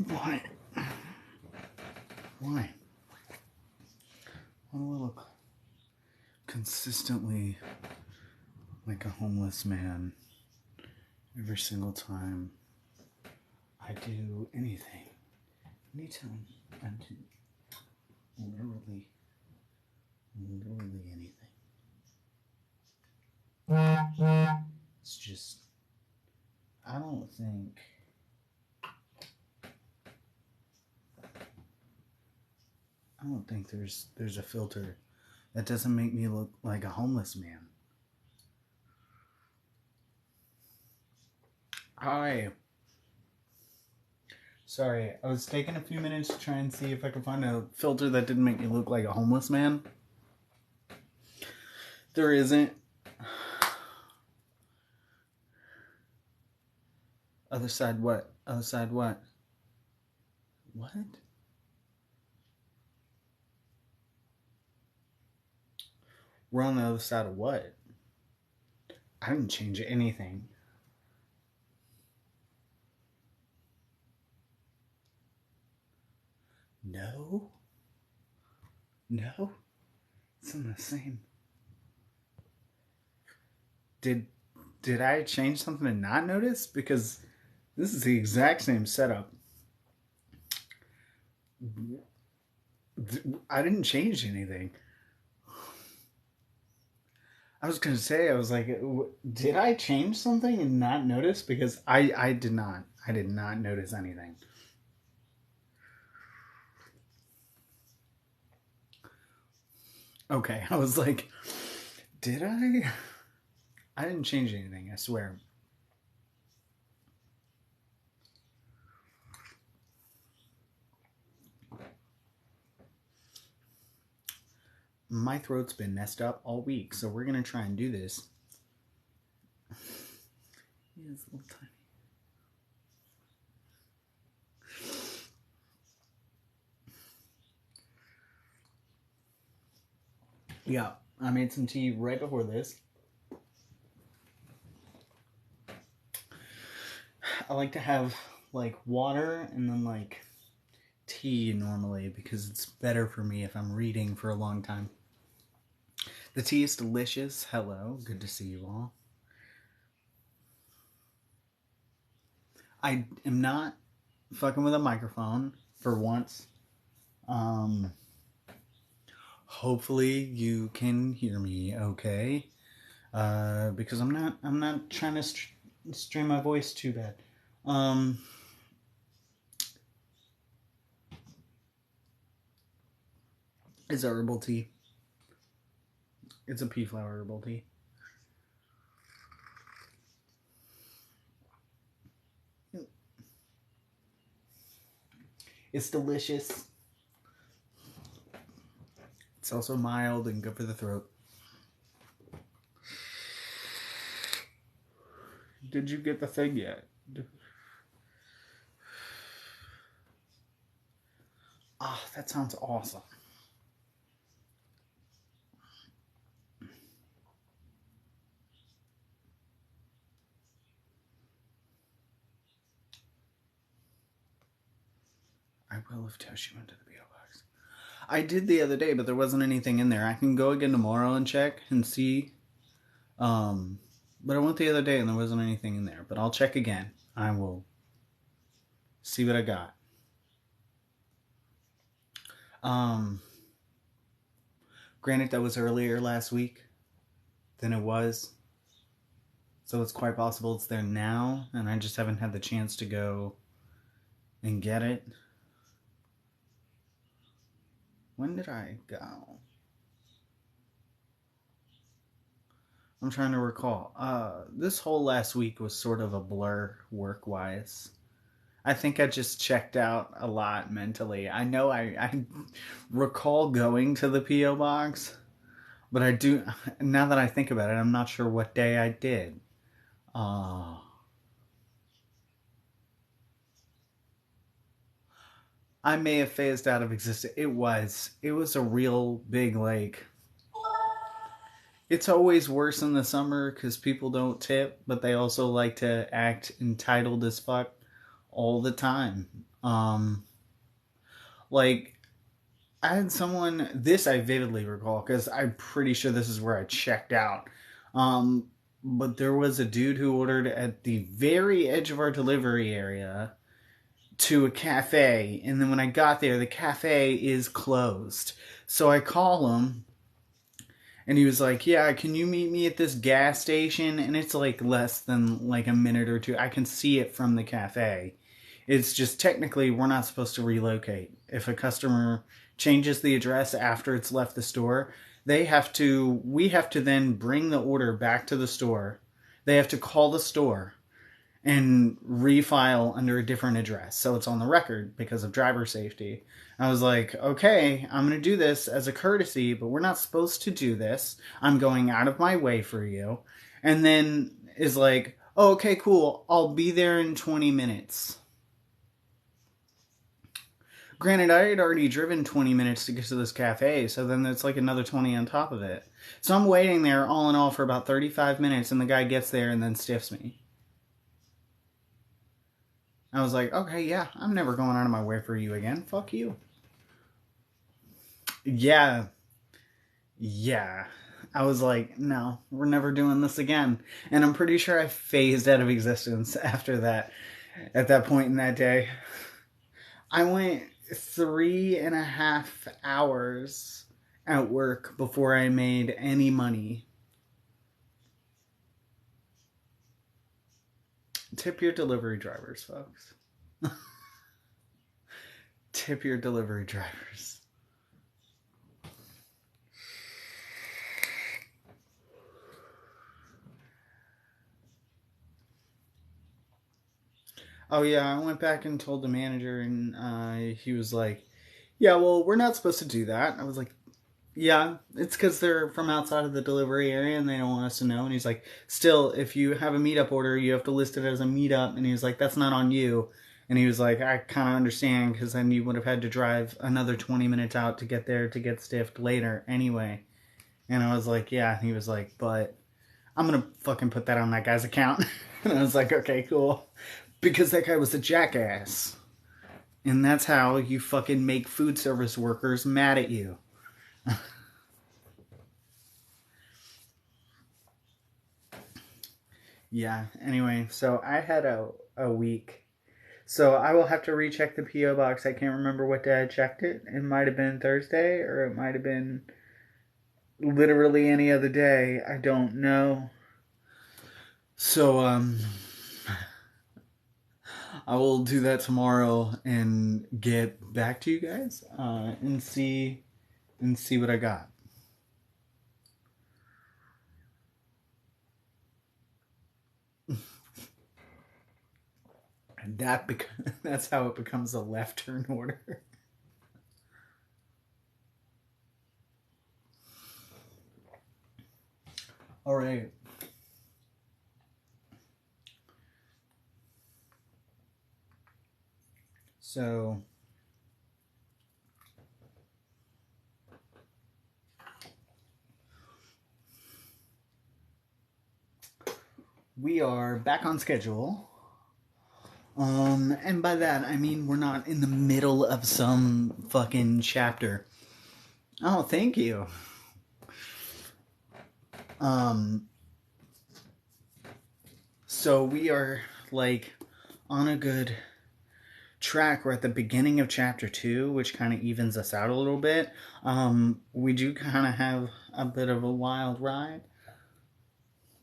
Why? Why? Why do I look consistently like a homeless man every single time I do anything? Anytime I do literally anything. It's just, I don't think there's a filter that doesn't make me look like a homeless man. Sorry, I was taking a few minutes to try and see if I could find a filter that didn't make me look like a homeless man. There isn't. Other side what? Other side what? What? We're on the other side of what? I didn't change anything. No? No? It's in the same. Did I change something and not notice? Because this is the exact same setup. I didn't change anything. I was gonna say, I was like, did I change something and not notice? Because I did not. I did not notice anything. Okay, I was like, did I? I didn't change anything, I swear. My throat's been messed up all week, so we're gonna try and do this. It's a little tiny. Yeah, I made some tea right before this. I like to have like water and then like tea normally because it's better for me if I'm reading for a long time. The tea is delicious. Hello, good to see you all. I am not fucking with a microphone for once. Hopefully you can hear me okay. Because I'm not trying to strain my voice too bad. It's a herbal tea. It's a pea flower herbal tea. It's delicious. It's also mild and good for the throat. Did you get the thing yet? Ah, oh, that sounds awesome. I will have toast you into the P.O. box. I did the other day, but there wasn't anything in there. I can go again tomorrow and check and see. But I went the other day and there wasn't anything in there. But I'll check again. I will see what I got. Granted, that was earlier last week than it was. So it's quite possible it's there now, and I just haven't had the chance to go and get it. When did I go? I'm trying to recall. This whole last week was sort of a blur work-wise. I think I just checked out a lot mentally. I know I recall going to the P.O. box, but I do, now that I think about it, I'm not sure what day I did. I may have phased out of existence. It was a real big, like, it's always worse in the summer because people don't tip, but they also like to act entitled as fuck all the time. Um, like, I had someone, this I vividly recall because I'm pretty sure this is where I checked out. Um, but there was a dude who ordered at the very edge of our delivery area to a cafe, and then when I got there, the cafe is closed. So I call him, and he was like, "Yeah, can you meet me at this gas station?" And it's like less than like a minute or two. I can see it from the cafe. It's just technically we're not supposed to relocate. If a customer changes the address after it's left the store, we have to then bring the order back to the store. They have to call the store and refile under a different address so it's on the record because of driver safety. I was like, okay, I'm going to do this as a courtesy, but we're not supposed to do this. I'm going out of my way for you. And then is like, oh, okay, cool. I'll be there in 20 minutes. Granted, I had already driven 20 minutes to get to this cafe, so then it's like another 20 on top of it. So I'm waiting there all in all for about 35 minutes, and the guy gets there and then stiffs me. I was like, okay, yeah, I'm never going out of my way for you again. Fuck you. Yeah, yeah. I was like, no, we're never doing this again. And I'm pretty sure I phased out of existence after that, at that point in that day. I went 3.5 hours at work before I made any money. Tip your delivery drivers, folks. Tip your delivery drivers. Oh yeah, I went back and told the manager, and he was like, "Yeah, well, we're not supposed to do that." I was like, "Yeah, it's because they're from outside of the delivery area and they don't want us to know." And he's like, "Still, if you have a meetup order, you have to list it as a meetup." And he was like, "That's not on you." And he was like, "I kind of understand because then you would have had to drive another 20 minutes out to get there to get stiffed later anyway." And I was like, "Yeah." And he was like, "But I'm gonna fucking put that on that guy's account." And I was like, "Okay, cool." Because that guy was a jackass. And that's how you fucking make food service workers mad at you. Yeah, anyway, so I had a week. So I will have to recheck the P.O. box. I can't remember what day I checked it. It might have been Thursday or it might have been literally any other day. I don't know. So I will do that tomorrow and get back to you guys and see what I got. And that's how it becomes a left turn order. All right. So we are back on schedule. And by that I mean we're not in the middle of some fucking chapter. Oh, thank you. Um, so we are like on a good track. We're at the beginning of chapter 2, which kind of evens us out a little bit. We do kind of have a bit of a wild ride.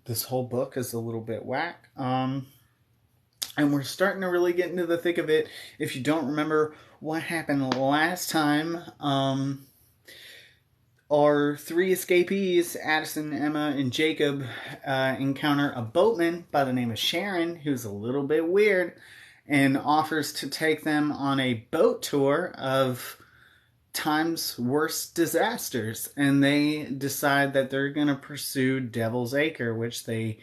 This whole book is a little bit whack. And we're starting to really get into the thick of it. If you don't remember what happened last time, our three escapees, Addison, Emma, and Jacob, encounter a boatman by the name of Sharon, who's a little bit weird, and offers to take them on a boat tour of time's worst disasters. And they decide that they're going to pursue Devil's Acre, which they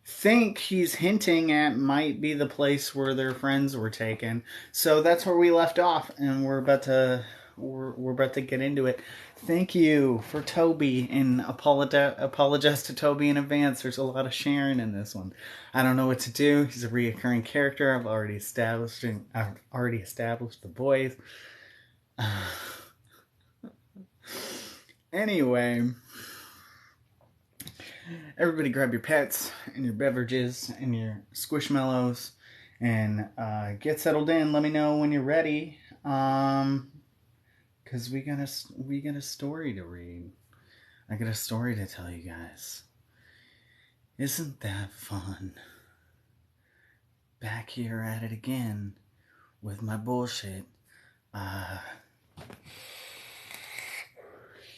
think he's hinting at might be the place where their friends were taken. So that's where we left off, and we're about to we're about to get into it. Thank you for Toby, and apologize to Toby in advance. There's a lot of Sharon in this one. I don't know what to do. He's a reoccurring character. I've already established the voice. Anyway, everybody grab your pets and your beverages and your squishmallows and get settled in. Let me know when you're ready. Cause we got a story to read. I got a story to tell you guys. Isn't that fun? Back here at it again with my bullshit.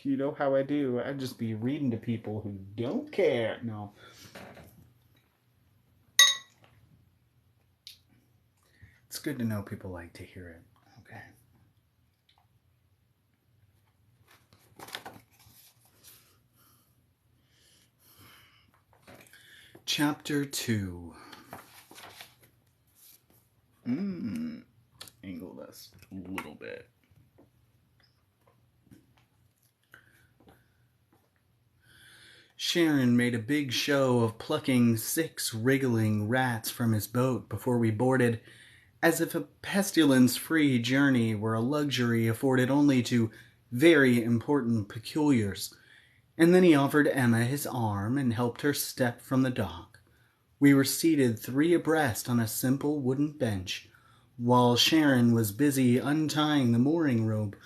You know how I do. I just be reading to people who don't care. No. It's good to know people like to hear it. Okay. Chapter 2. Angle this a little bit. Sharon made a big show of plucking 6 wriggling rats from his boat before we boarded, as if a pestilence-free journey were a luxury afforded only to very important peculiars. And then he offered Emma his arm and helped her step from the dock. We were seated 3 abreast on a simple wooden bench. While Sharon was busy untying the mooring rope,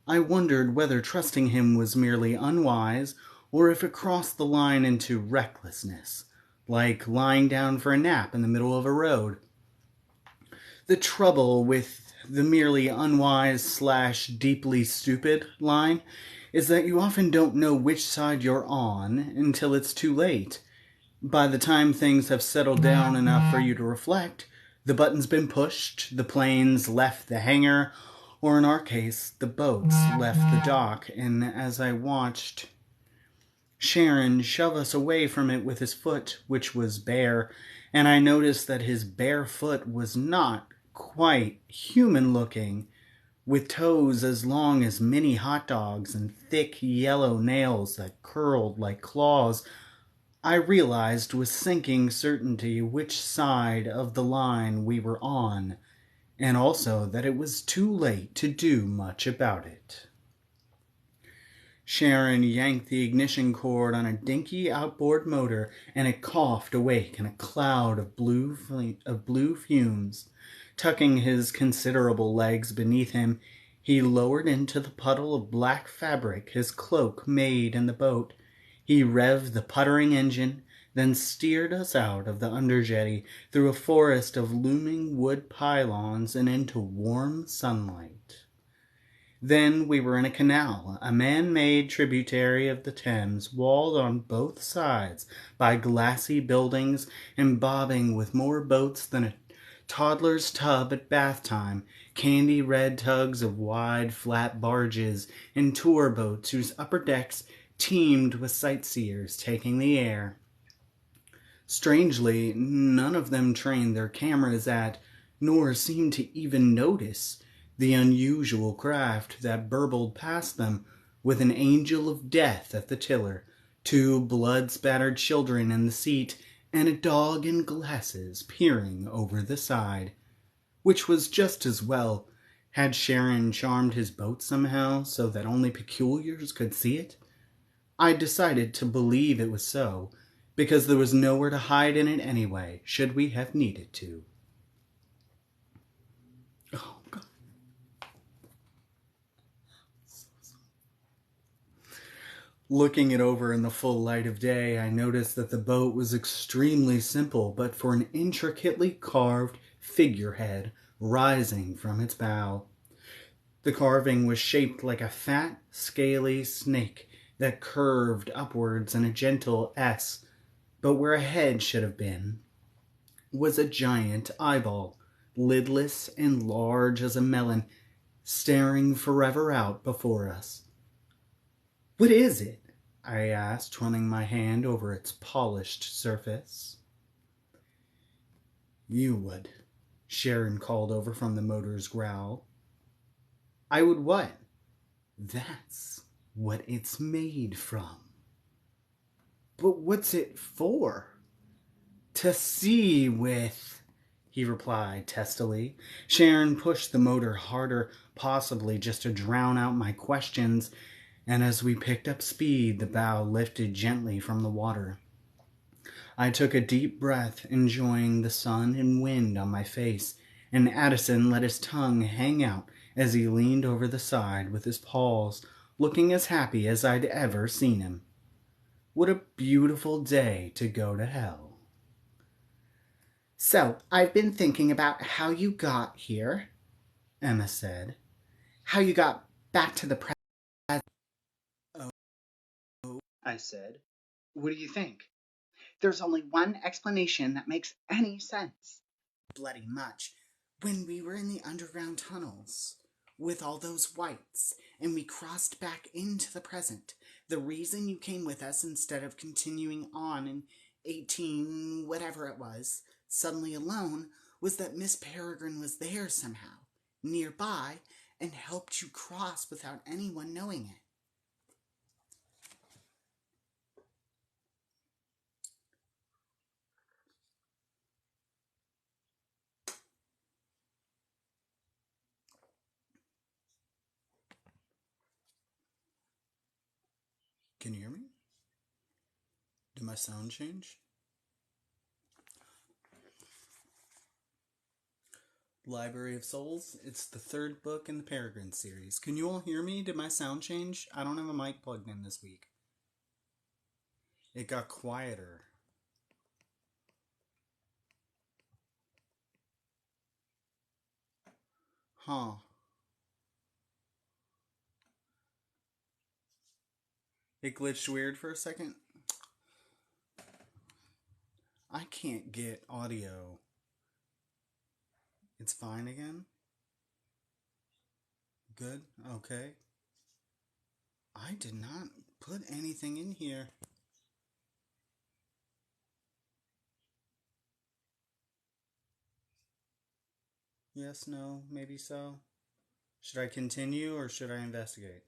I wondered whether trusting him was merely unwise or if it crossed the line into recklessness, like lying down for a nap in the middle of a road. The trouble with the merely unwise/deeply stupid line is that you often don't know which side you're on until it's too late. By the time things have settled down enough for you to reflect, the button's been pushed, the plane's left the hangar, or in our case, the boat's left the dock, and as I watched Sharon shove us away from it with his foot, which was bare, and I noticed that his bare foot was not quite human-looking, with toes as long as mini hot dogs and thick yellow nails that curled like claws, I realized with sinking certainty which side of the line we were on, and also that it was too late to do much about it. Sharon yanked the ignition cord on a dinky outboard motor, and it coughed awake in a cloud of blue fumes. Tucking his considerable legs beneath him, he lowered into the puddle of black fabric his cloak made in the boat. He revved the puttering engine, then steered us out of the underjetty through a forest of looming wood pylons and into warm sunlight. Then we were in a canal, a man-made tributary of the Thames, walled on both sides by glassy buildings and bobbing with more boats than a toddler's tub at bath time, candy-red tugs of wide, flat barges, and tour boats whose upper decks teemed with sightseers taking the air. Strangely, none of them trained their cameras at, nor seemed to even notice, the unusual craft that burbled past them with an angel of death at the tiller, 2 blood-spattered children in the seat, and a dog in glasses peering over the side. Which was just as well. Had Sharon charmed his boat somehow so that only peculiars could see it? I decided to believe it was so, because there was nowhere to hide in it anyway, should we have needed to. Oh, God. Looking it over in the full light of day, I noticed that the boat was extremely simple, but for an intricately carved figurehead rising from its bow. The carving was shaped like a fat, scaly snake that curved upwards in a gentle S, but where a head should have been was a giant eyeball, lidless and large as a melon, staring forever out before us. "What is it?" I asked, running my hand over its polished surface. "You would," Sharon called over from the motor's growl. "I would what?" That's what it's made from. But what's it for? To see with, he replied testily. Sharon pushed the motor harder, possibly just to drown out my questions, and as we picked up speed, the bow lifted gently from the water. I took a deep breath, enjoying the sun and wind on my face, and Addison let his tongue hang out as he leaned over the side with his paws, looking as happy as I'd ever seen him. What a beautiful day to go to hell. So, I've been thinking about how you got here, Emma said. How you got back to the present. Oh, I said. What do you think? There's only one explanation that makes any sense. Bloody much. When we were in the underground tunnels with all those whites and we crossed back into the present, the reason you came with us instead of continuing on in 18 whatever it was, suddenly alone, was that Miss Peregrine was there somehow, nearby, and helped you cross without anyone knowing it. Can you hear me? Did my sound change? Library of Souls. It's the third book in the Peregrine series. Can you all hear me? Did my sound change? I don't have a mic plugged in this week. It got quieter. Huh. It glitched weird for a second. I can't get audio. It's fine again? Good? Okay. I did not put anything in here. Yes, no, maybe so. Should I continue or should I investigate?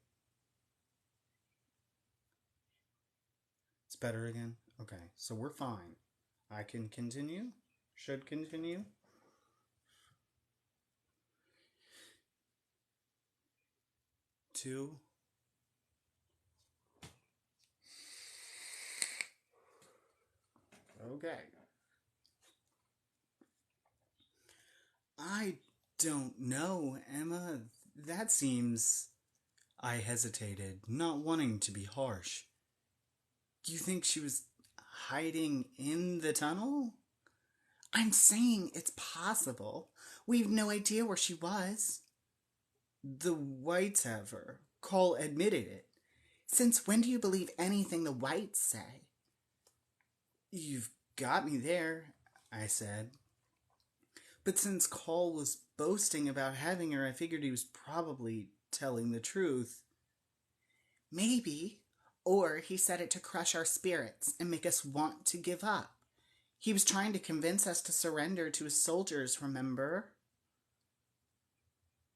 It's better again? Okay, so we're fine. I can continue? Should continue? Two. Okay. I don't know, Emma. That seems. I hesitated, not wanting to be harsh. Do you think she was hiding in the tunnel? I'm saying it's possible. We've no idea where she was. The whites have her. Cole admitted it. Since when do you believe anything the whites say? You've got me there, I said. But since Cole was boasting about having her, I figured he was probably telling the truth. Maybe. Or he said it to crush our spirits and make us want to give up. He was trying to convince us to surrender to his soldiers, remember?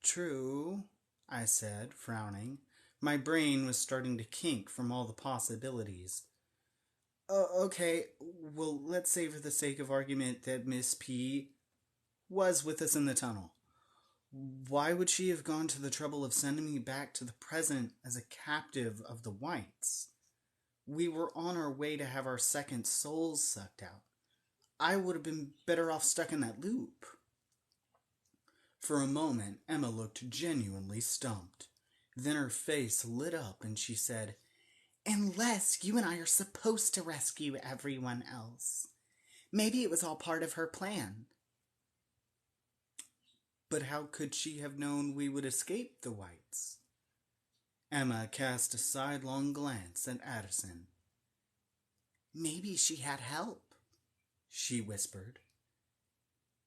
True, I said, frowning. My brain was starting to kink from all the possibilities. Okay, well, let's say for the sake of argument that Miss P was with us in the tunnel. Why would she have gone to the trouble of sending me back to the present as a captive of the whites? We were on our way to have our second souls sucked out. I would have been better off stuck in that loop. For a moment, Emma looked genuinely stumped. Then her face lit up and she said, Unless you and I are supposed to rescue everyone else. Maybe it was all part of her plan. But how could she have known we would escape the whites? Emma cast a sidelong glance at Addison. Maybe she had help, she whispered.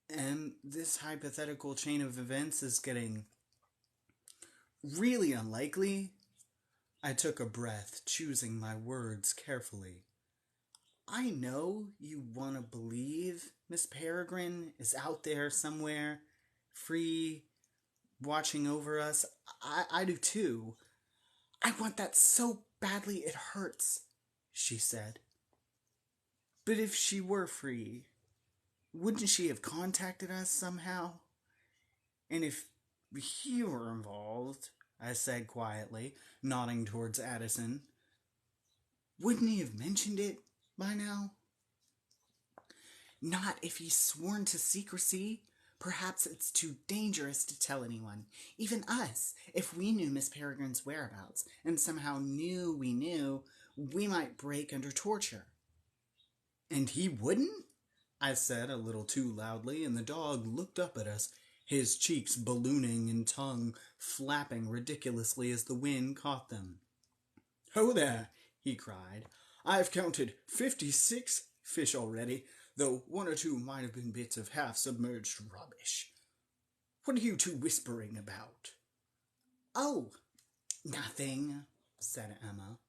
And this hypothetical chain of events is getting really unlikely. I took a breath, choosing my words carefully. I know you want to believe Miss Peregrine is out there somewhere, free, watching over us. I do too. I want that so badly it hurts, she said. But if she were free, wouldn't she have contacted us somehow? And if he were involved, I said quietly, nodding towards Addison, wouldn't he have mentioned it by now? Not if he's sworn to secrecy. Perhaps it's too dangerous to tell anyone, even us. If we knew Miss Peregrine's whereabouts and somehow knew, we might break under torture. And he wouldn't? I said a little too loudly, and the dog looked up at us, his cheeks ballooning and tongue flapping ridiculously as the wind caught them. "Ho there!" he cried. "I've counted 56 fish already, though one or two might have been bits of half-submerged rubbish. What are you two whispering about?" "Oh, nothing," said Emma.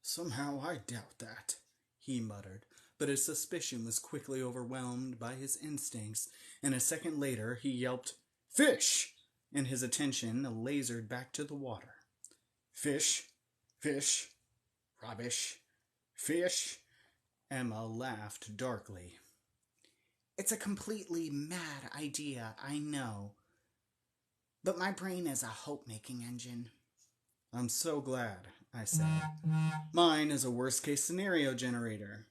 "Somehow I doubt that," he muttered, but his suspicion was quickly overwhelmed by his instincts, and a second later he yelped, "Fish!" and his attention lasered back to the water. "Fish, fish, rubbish, fish." Emma laughed darkly. "It's a completely mad idea, I know, but my brain is a hope-making engine." "I'm so glad," I said. "Mine is a worst-case scenario generator."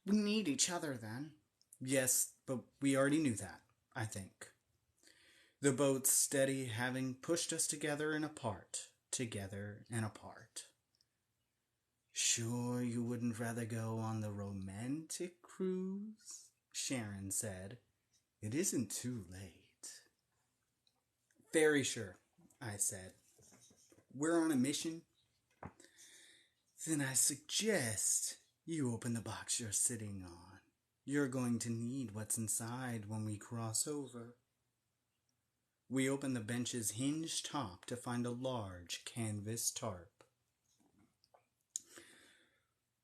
"We need each other, then." "Yes, but we already knew that, I think." The boat's steady having pushed us together and apart. "Sure you wouldn't rather go on the romantic cruise?" Sharon said. "It isn't too late." "Very sure," I said. "We're on a mission." "Then I suggest you open the box you're sitting on. You're going to need what's inside when we cross over." We opened the bench's hinged top to find a large canvas tarp.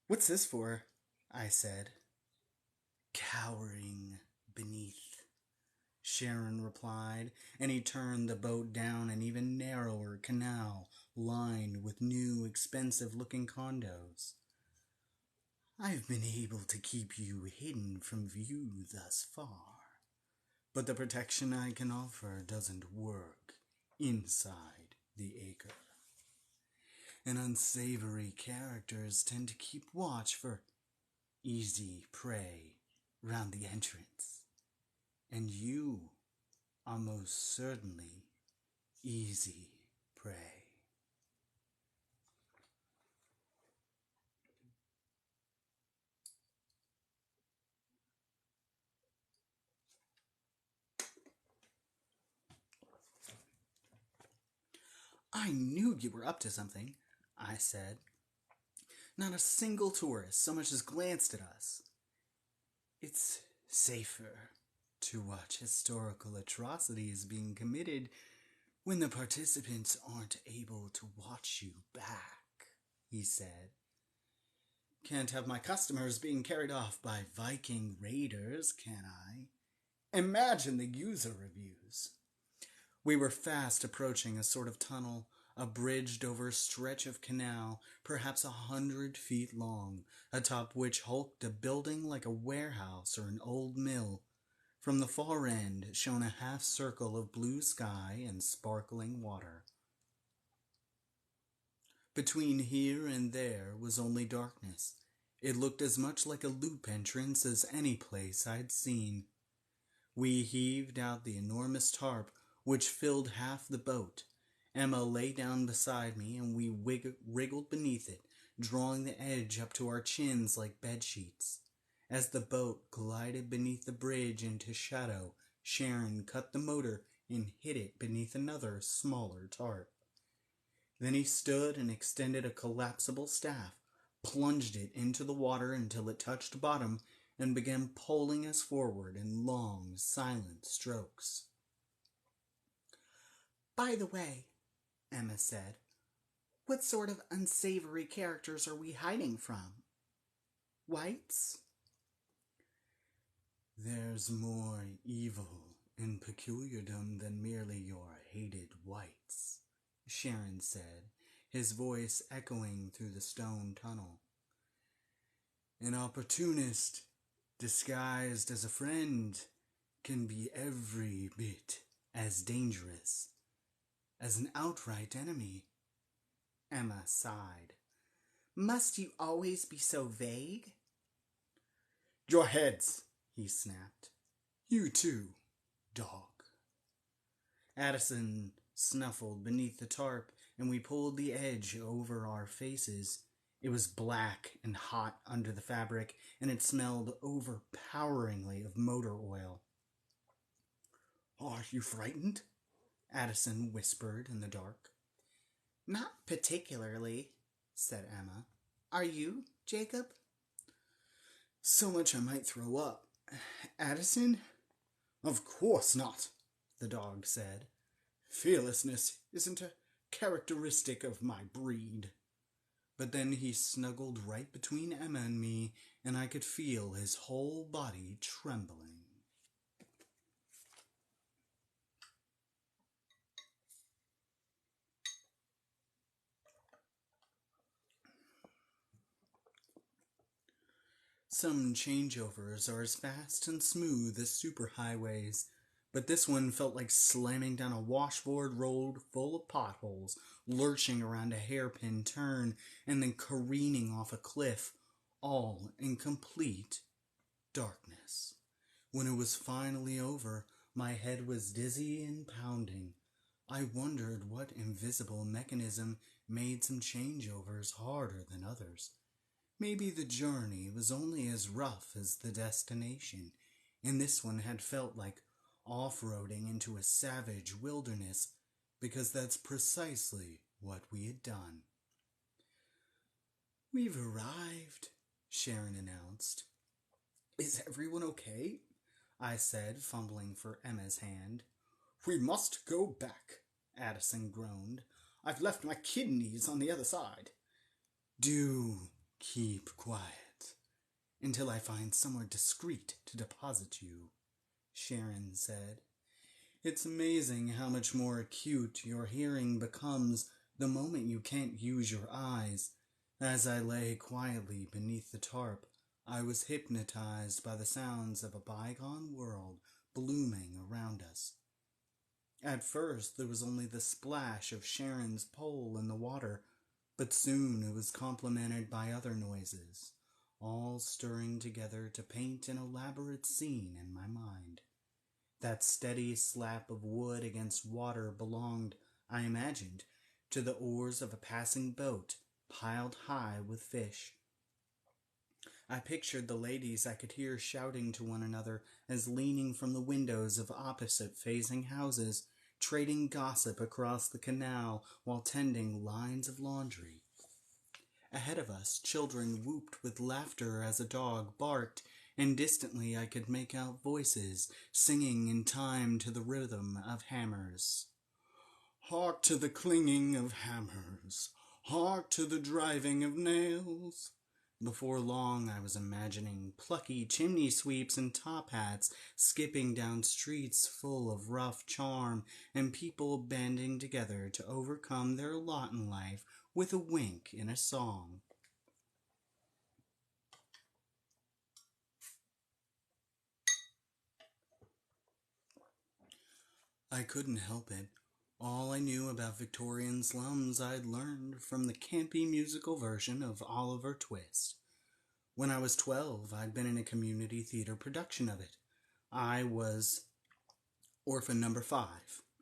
"What's this for?" I said. "Cowering beneath," Sharon replied, and he turned the boat down an even narrower canal lined with new, expensive-looking condos. "I've been able to keep you hidden from view thus far, but the protection I can offer doesn't work inside the acre. And unsavory characters tend to keep watch for easy prey round the entrance. And you are most certainly easy prey." "I knew you were up to something," I said. "Not a single tourist so much as glanced at us." "It's safer to watch historical atrocities being committed when the participants aren't able to watch you back," he said. "Can't have my customers being carried off by Viking raiders, can I? Imagine the user reviews." We were fast approaching a sort of tunnel, a bridged-over stretch of canal, perhaps 100 feet long, atop which hulked a building like a warehouse or an old mill. From the far end shone a half-circle of blue sky and sparkling water. Between here and there was only darkness. It looked as much like a loop entrance as any place I'd seen. We heaved out the enormous tarp, which filled half the boat. Emma lay down beside me, and we wriggled beneath it, drawing the edge up to our chins like bedsheets. As the boat glided beneath the bridge into shadow, Sharon cut the motor and hid it beneath another, smaller tarp. Then he stood and extended a collapsible staff, plunged it into the water until it touched bottom, and began poling us forward in long, silent strokes. "By the way," Emma said, "what sort of unsavory characters are we hiding from? Whites?" "There's more evil and peculiardom than merely your hated whites," Sharon said, his voice echoing through the stone tunnel. An opportunist disguised as a friend can be every bit as dangerous as an outright enemy. Emma sighed. Must you always be so vague? Your heads, he snapped. You too, dog. Addison snuffled beneath the tarp, and we pulled the edge over our faces. It was black and hot under the fabric, and it smelled overpoweringly of motor oil. Are you frightened? Addison whispered in the dark. Not particularly, said Emma. Are you, Jacob? So much I might throw up. Addison? Of course not, the dog said. Fearlessness isn't a characteristic of my breed. But then he snuggled right between Emma and me, and I could feel his whole body trembling. Some changeovers are as fast and smooth as superhighways, but this one felt like slamming down a washboard road full of potholes, lurching around a hairpin turn, and then careening off a cliff, all in complete darkness. When it was finally over, my head was dizzy and pounding. I wondered what invisible mechanism made some changeovers harder than others. Maybe the journey was only as rough as the destination, and this one had felt like off-roading into a savage wilderness, because that's precisely what we had done. We've arrived, Sharon announced. Is everyone okay? I said, fumbling for Emma's hand. We must go back, Addison groaned. I've left my kidneys on the other side. Do keep quiet until I find somewhere discreet to deposit you, Sharon said. It's amazing how much more acute your hearing becomes the moment you can't use your eyes. As I lay quietly beneath the tarp, I was hypnotized by the sounds of a bygone world blooming around us. At first there was only the splash of Sharon's pole in the water, but soon it was complemented by other noises, all stirring together to paint an elaborate scene in my mind. That steady slap of wood against water belonged, I imagined, to the oars of a passing boat piled high with fish. I pictured the ladies I could hear shouting to one another as leaning from the windows of opposite-facing houses, trading gossip across the canal while tending lines of laundry. Ahead of us, children whooped with laughter as a dog barked, and distantly I could make out voices singing in time to the rhythm of hammers. Hark to the clinging of hammers, hark to the driving of nails. Before long I was imagining plucky chimney sweeps and top hats skipping down streets full of rough charm, and people banding together to overcome their lot in life with a wink in a song. I couldn't help it. All I knew about Victorian slums I'd learned from the campy musical version of Oliver Twist. When I was 12, I'd been in a community theater production of it. I was Orphan number 5,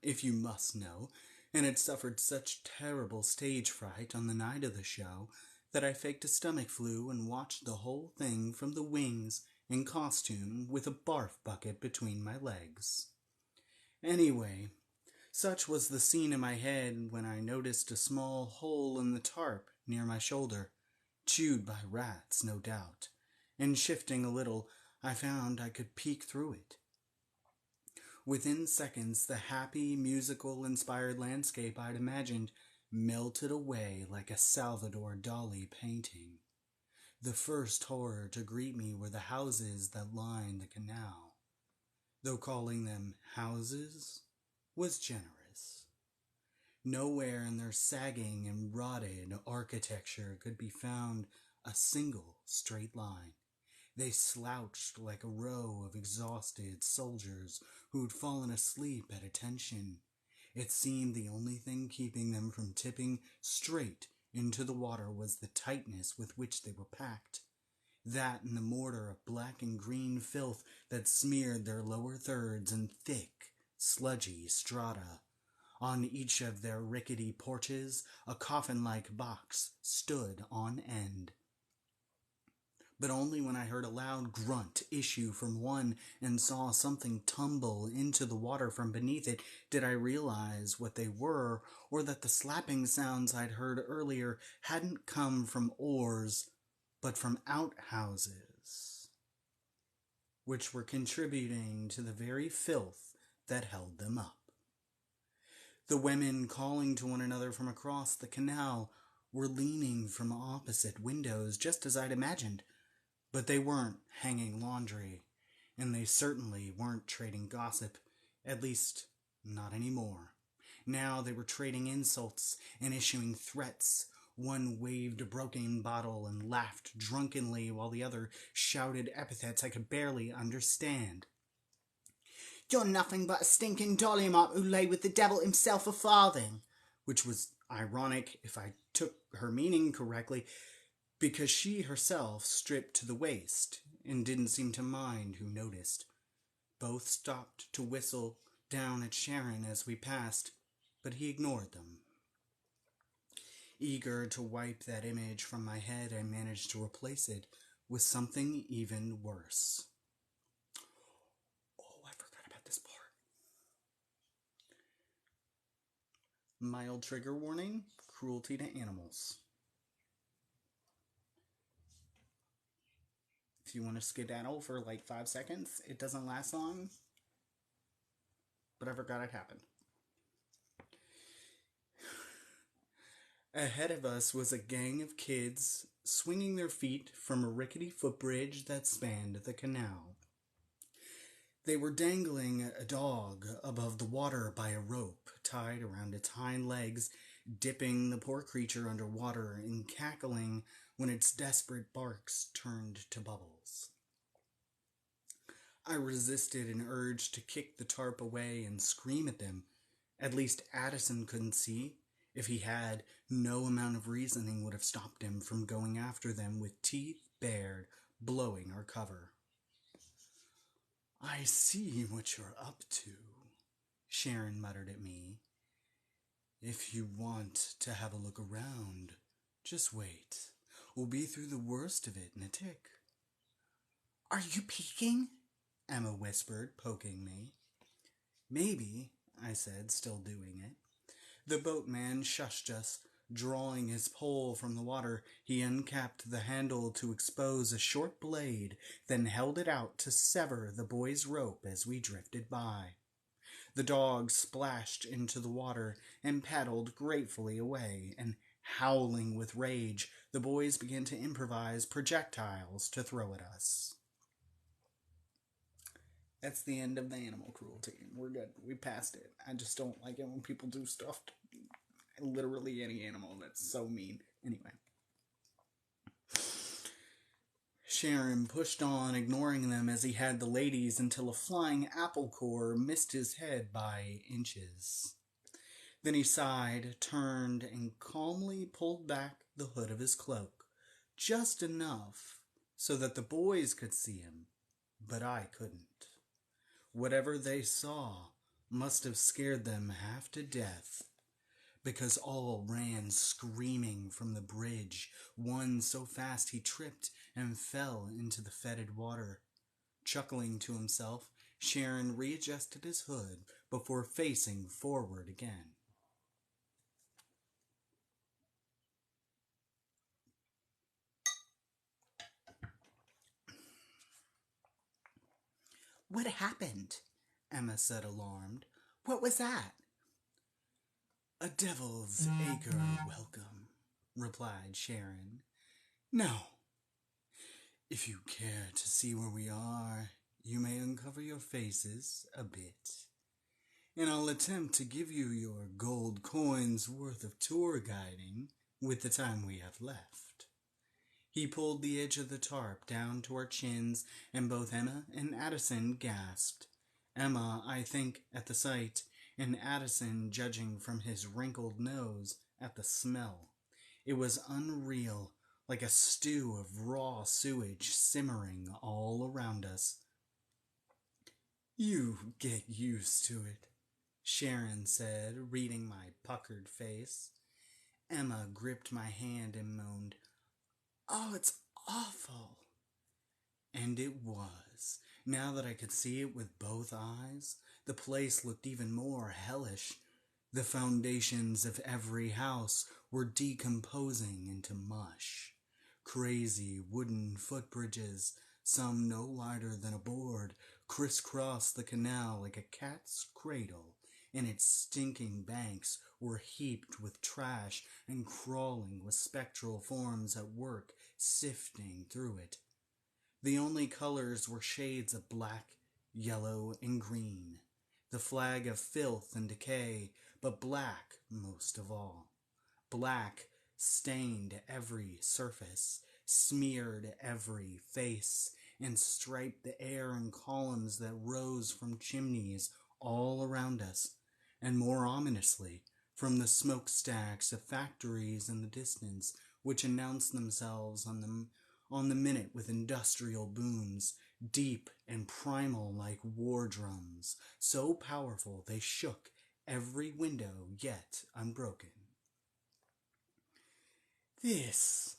if you must know, and had suffered such terrible stage fright on the night of the show that I faked a stomach flu and watched the whole thing from the wings in costume with a barf bucket between my legs. Anyway, such was the scene in my head when I noticed a small hole in the tarp near my shoulder, chewed by rats, no doubt, and shifting a little, I found I could peek through it. Within seconds, the happy, musical-inspired landscape I'd imagined melted away like a Salvador Dali painting. The first horror to greet me were the houses that lined the canal, though calling them houses was generous. Nowhere in their sagging and rotted architecture could be found a single straight line. They slouched like a row of exhausted soldiers who'd fallen asleep at attention. It seemed the only thing keeping them from tipping straight into the water was the tightness with which they were packed. That and the mortar of black and green filth that smeared their lower thirds in thick, sludgy strata. On each of their rickety porches, a coffin-like box stood on end. But only when I heard a loud grunt issue from one and saw something tumble into the water from beneath it did I realize what they were, or that the slapping sounds I'd heard earlier hadn't come from oars, but from outhouses, which were contributing to the very filth that held them up. The women calling to one another from across the canal were leaning from opposite windows, just as I'd imagined. But they weren't hanging laundry, and they certainly weren't trading gossip, at least not anymore. Now they were trading insults and issuing threats. One waved a broken bottle and laughed drunkenly, while the other shouted epithets I could barely understand. "You're nothing but a stinking dollymop who lay with the devil himself a farthing," which was ironic if I took her meaning correctly, because she herself stripped to the waist and didn't seem to mind who noticed. Both stopped to whistle down at Sharon as we passed, but he ignored them. Eager to wipe that image from my head, I managed to replace it with something even worse. Oh, I forgot about this part. Mild trigger warning, cruelty to animals. If you want to skedaddle for like 5 seconds, it doesn't last long. But I forgot it happened. Ahead of us was a gang of kids swinging their feet from a rickety footbridge that spanned the canal. They were dangling a dog above the water by a rope tied around its hind legs, dipping the poor creature under water and cackling when its desperate barks turned to bubbles. I resisted an urge to kick the tarp away and scream at them. At least Addison couldn't see. If he had, no amount of reasoning would have stopped him from going after them with teeth bared, blowing our cover. "I see what you're up to," Sharon muttered at me. "If you want to have a look around, just wait. We'll be through the worst of it in a tick." "Are you peeking?" Emma whispered, poking me. "Maybe," I said, still doing it. The boatman shushed us. Drawing his pole from the water, he uncapped the handle to expose a short blade, then held it out to sever the boy's rope as we drifted by. The dog splashed into the water and paddled gratefully away, and howling with rage, the boys began to improvise projectiles to throw at us. That's the end of the animal cruelty. We're good. We passed it. I just don't like it when people do stuff to literally any animal. That's so mean. Anyway. Sharon pushed on, ignoring them as he had the ladies, until a flying apple core missed his head by inches. Then he sighed, turned, and calmly pulled back the hood of his cloak, just enough so that the boys could see him, but I couldn't. Whatever they saw must have scared them half to death, because all ran screaming from the bridge, one so fast he tripped and fell into the fetid water. Chuckling to himself, Sharon readjusted his hood before facing forward again. "What happened?" Emma said, alarmed. "What was that?" "A devil's acre welcome," replied Sharon. "Now, if you care to see where we are, you may uncover your faces a bit. and I'll attempt to give you your gold coins worth of tour guiding with the time we have left. He pulled the edge of the tarp down to our chins, and both Emma and Addison gasped. Emma, I think, at the sight, and Addison, judging from his wrinkled nose, at the smell. It was unreal, like a stew of raw sewage simmering all around us. You get used to it, Sharon said, reading my puckered face. Emma gripped my hand and moaned, "Oh, it's awful." And it was. Now that I could see it with both eyes, the place looked even more hellish. The foundations of every house were decomposing into mush. Crazy wooden footbridges, some no lighter than a board, crisscrossed the canal like a cat's cradle, and its stinking banks were heaped with trash and crawling with spectral forms at work sifting through it. The only colors were shades of black, yellow, and green, the flag of filth and decay, but black most of all. Black stained every surface, smeared every face, and striped the air in columns that rose from chimneys all around us, and more ominously, from the smokestacks of factories in the distance, which announced themselves on the minute with industrial booms, deep and primal like war drums, so powerful they shook every window yet unbroken. This,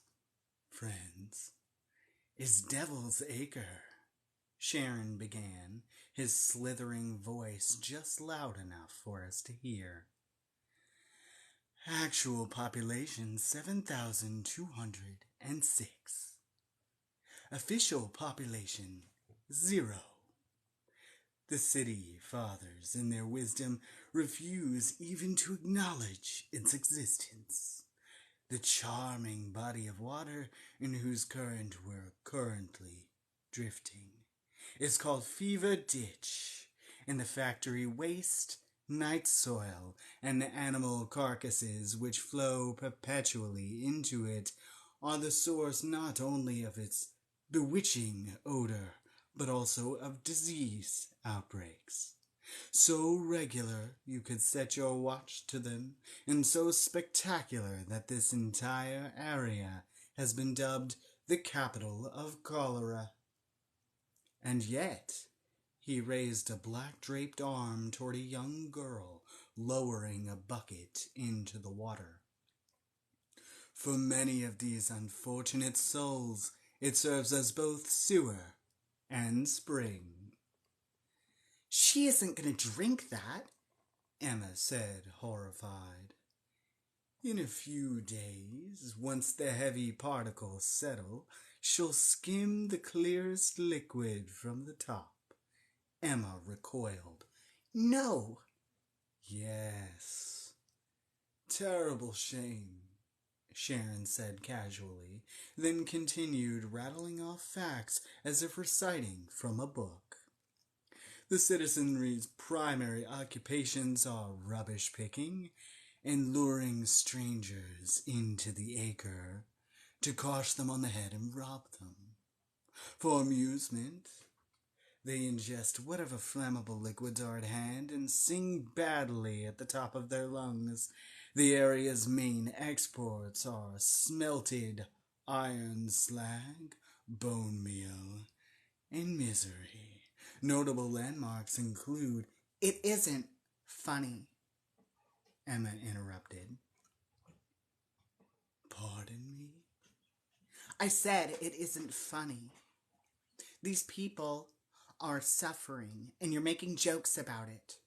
friends, is Devil's Acre, Sharon began, his slithering voice just loud enough for us to hear. Actual population 7,206. Official population 0. The city fathers, in their wisdom, refuse even to acknowledge its existence. The charming body of water in whose current we're currently drifting is called Fever Ditch, and the factory waste, night soil, and the animal carcasses which flow perpetually into it are the source not only of its bewitching odor, but also of disease outbreaks. So regular you could set your watch to them, and so spectacular that this entire area has been dubbed the capital of cholera. And yet, he raised a black-draped arm toward a young girl, lowering a bucket into the water. For many of these unfortunate souls, it serves as both sewer and spring. She isn't going to drink that, Emma said, horrified. In a few days, once the heavy particles settle, she'll skim the clearest liquid from the top. Emma recoiled. No. Yes. Terrible shame, Sharon said casually, then continued rattling off facts as if reciting from a book. The citizenry's primary occupations are rubbish picking and luring strangers into the acre to cosh them on the head and rob them. For amusement, they ingest whatever flammable liquids are at hand and sing badly at the top of their lungs. The area's main exports are smelted iron slag, bone meal, and misery. Notable landmarks include... It isn't funny, Emma interrupted. Pardon me? I said it isn't funny. These people are suffering, and you're making jokes about it.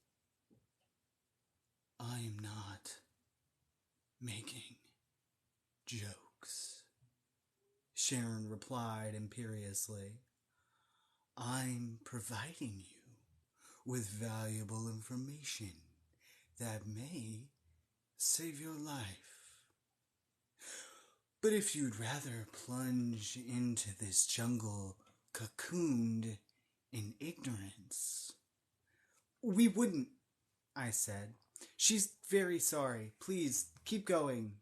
I'm not making jokes, Sharon replied imperiously. I'm providing you with valuable information that may save your life. But if you'd rather plunge into this jungle cocooned in ignorance, we wouldn't, I said. She's very sorry. Please, keep going.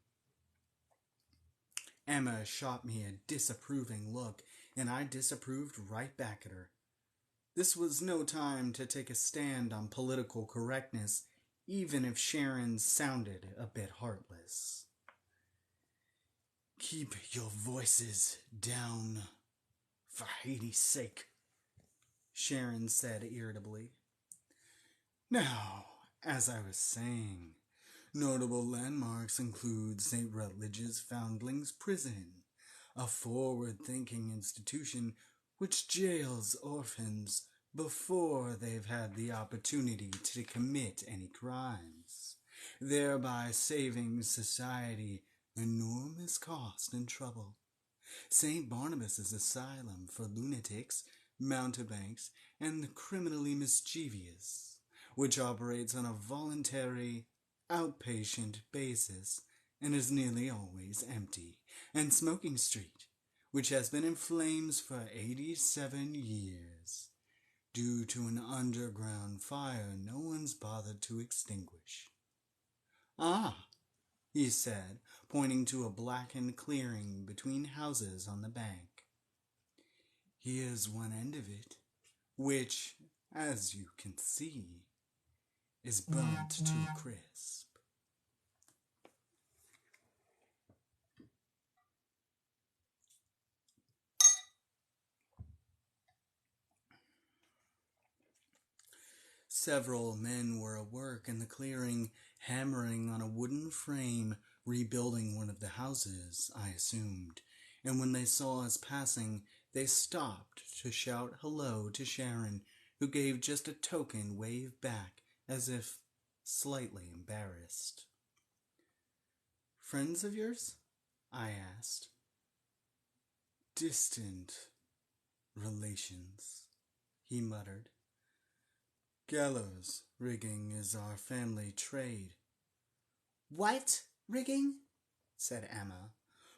Emma shot me a disapproving look, and I disapproved right back at her. This was no time to take a stand on political correctness, even if Sharon sounded a bit heartless. Keep your voices down, for Hades' sake, Sharon said irritably. Now, as I was saying, notable landmarks include St. Rutledge's Foundlings Prison, a forward-thinking institution which jails orphans before they've had the opportunity to commit any crimes, thereby saving society enormous cost and trouble. St. Barnabas's Asylum for lunatics, mountebanks, and the criminally mischievous, which operates on a voluntary, outpatient basis and is nearly always empty, and Smoking Street, which has been in flames for 87 years, due to an underground fire no one's bothered to extinguish. Ah, he said, pointing to a blackened clearing between houses on the bank. Here's one end of it, which, as you can see, is burnt to a crisp. Several men were at work in the clearing, hammering on a wooden frame, rebuilding one of the houses, I assumed, and when they saw us passing, they stopped to shout hello to Sharon, who gave just a token wave back, as if slightly embarrassed. Friends of yours? I asked. Distant relations, he muttered. Gallows rigging is our family trade. What rigging? Said Emma.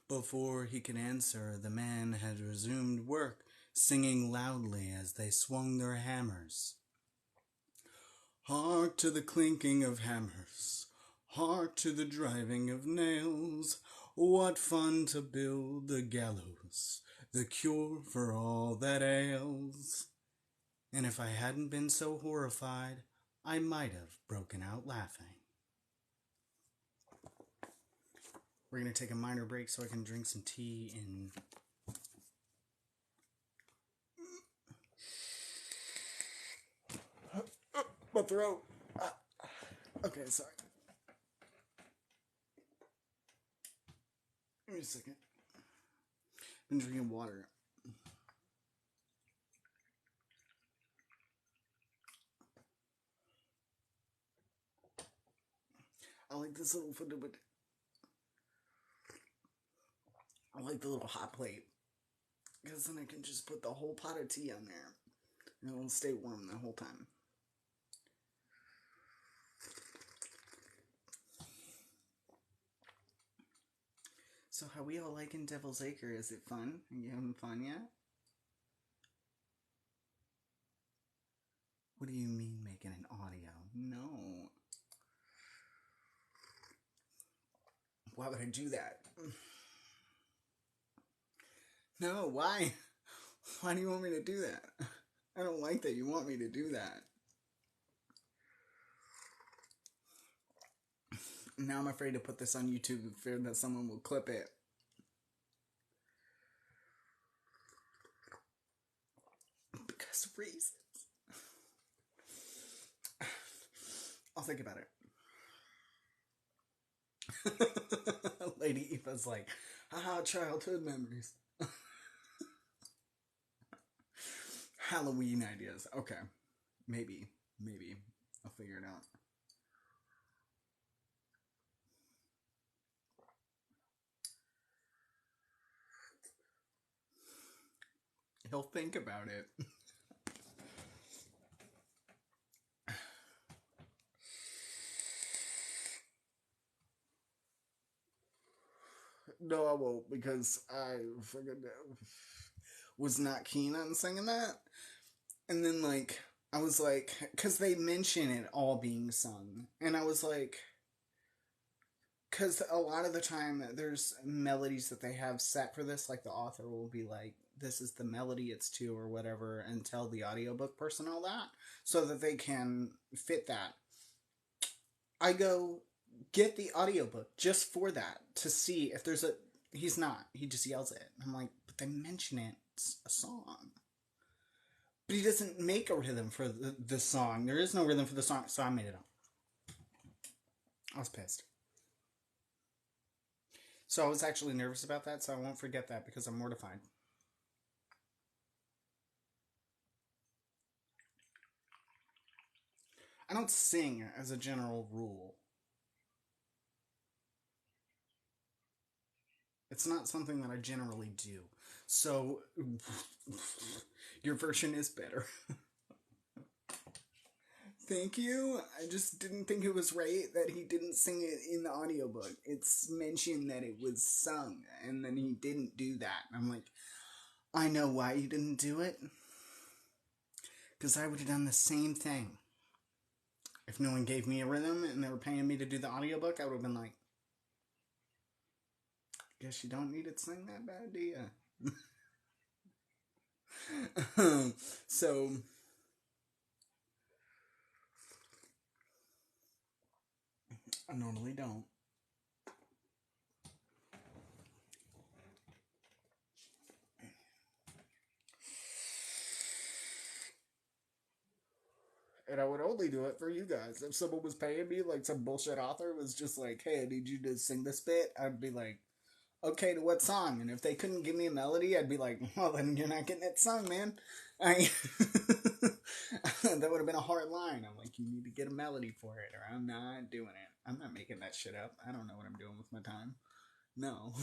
Before he could answer, the man had resumed work, singing loudly as they swung their hammers. Hark to the clinking of hammers, hark to the driving of nails. What fun to build the gallows, the cure for all that ails. And if I hadn't been so horrified, I might have broken out laughing. We're going to take a minor break so I can drink some tea in my throat. Okay, sorry. Give me a second. I've been drinking water. I like this little food, but I like the little hot plate, because then I can just put the whole pot of tea on there, and it'll stay warm the whole time. So how we all liking Devil's Acre? Is it fun? Are you having fun yet? What do you mean making an audio? No. Why would I do that? No, why? Why do you want me to do that? I don't like that you want me to do that. Now I'm afraid to put this on YouTube, fear that someone will clip it. Because of reasons. I'll think about it. Lady Eva's like, haha, childhood memories. Halloween ideas. Okay. Maybe. I'll figure it out. He'll think about it. No, I won't, because I fucking was not keen on singing that. And then, like, I was like, because they mention it all being sung. And I was like, because a lot of the time there's melodies that they have set for this. Like the author will be like, this is the melody it's to or whatever, and tell the audiobook person all that so that they can fit that. I go get the audiobook just for that to see if there's a. He's not. He just yells it. I'm like, but they mention it's a song. But he doesn't make a rhythm for the song. There is no rhythm for the song, so I made it up. I was pissed. So I was actually nervous about that, so I won't forget that because I'm mortified. I don't sing as a general rule. It's not something that I generally do. So your version is better. Thank you. I just didn't think it was right that he didn't sing it in the audiobook. It's mentioned that it was sung, and then he didn't do that. I'm like, I know why you didn't do it. Because I would have done the same thing. If no one gave me a rhythm and they were paying me to do the audiobook, I would have been like, guess you don't need it sing that bad, do you? So, I normally don't. And I would only do it for you guys. If someone was paying me, like some bullshit author was just like, hey, I need you to sing this bit, I'd be like, okay, to what song? And if they couldn't give me a melody, I'd be like, well, then you're not getting it sung, man. I that would have been a hard line. I'm like, you need to get a melody for it, or I'm not doing it. I'm not making that shit up. I don't know what I'm doing with my time. No.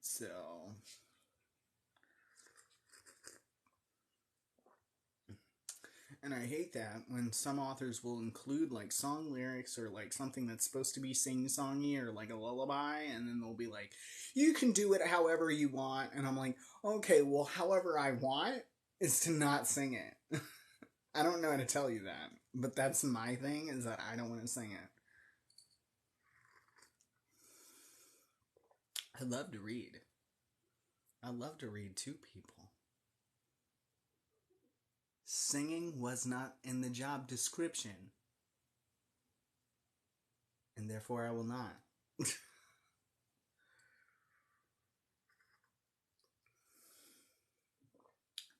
So, and I hate that when some authors will include like song lyrics or like something that's supposed to be sing-songy or like a lullaby, and then they'll be like, you can do it however you want. And I'm like, okay, well, however I want is to not sing it. I don't know how to tell you that, but that's my thing is that I don't want to sing it. I love to read. I love to read to people. Singing was not in the job description, and therefore I will not.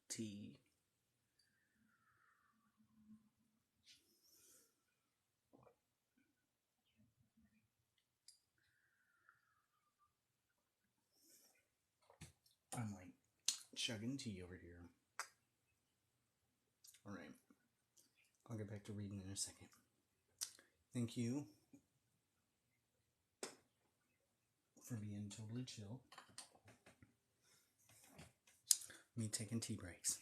Tea. I'm like chugging tea over here. Alright. I'll get back to reading in a second. Thank you for being totally chill. Me taking tea breaks.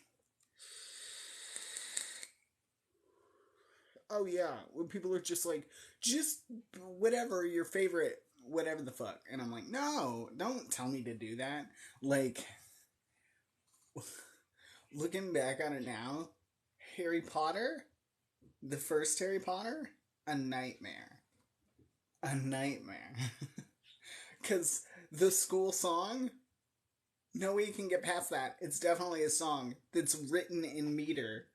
Oh yeah, when people are just like, just whatever your favorite, whatever the fuck, and I'm like, no, don't tell me to do that. Like, looking back on it now, Harry Potter, the first Harry Potter, a nightmare, a nightmare, because the school song. No way you can get past that. It's definitely a song that's written in meter,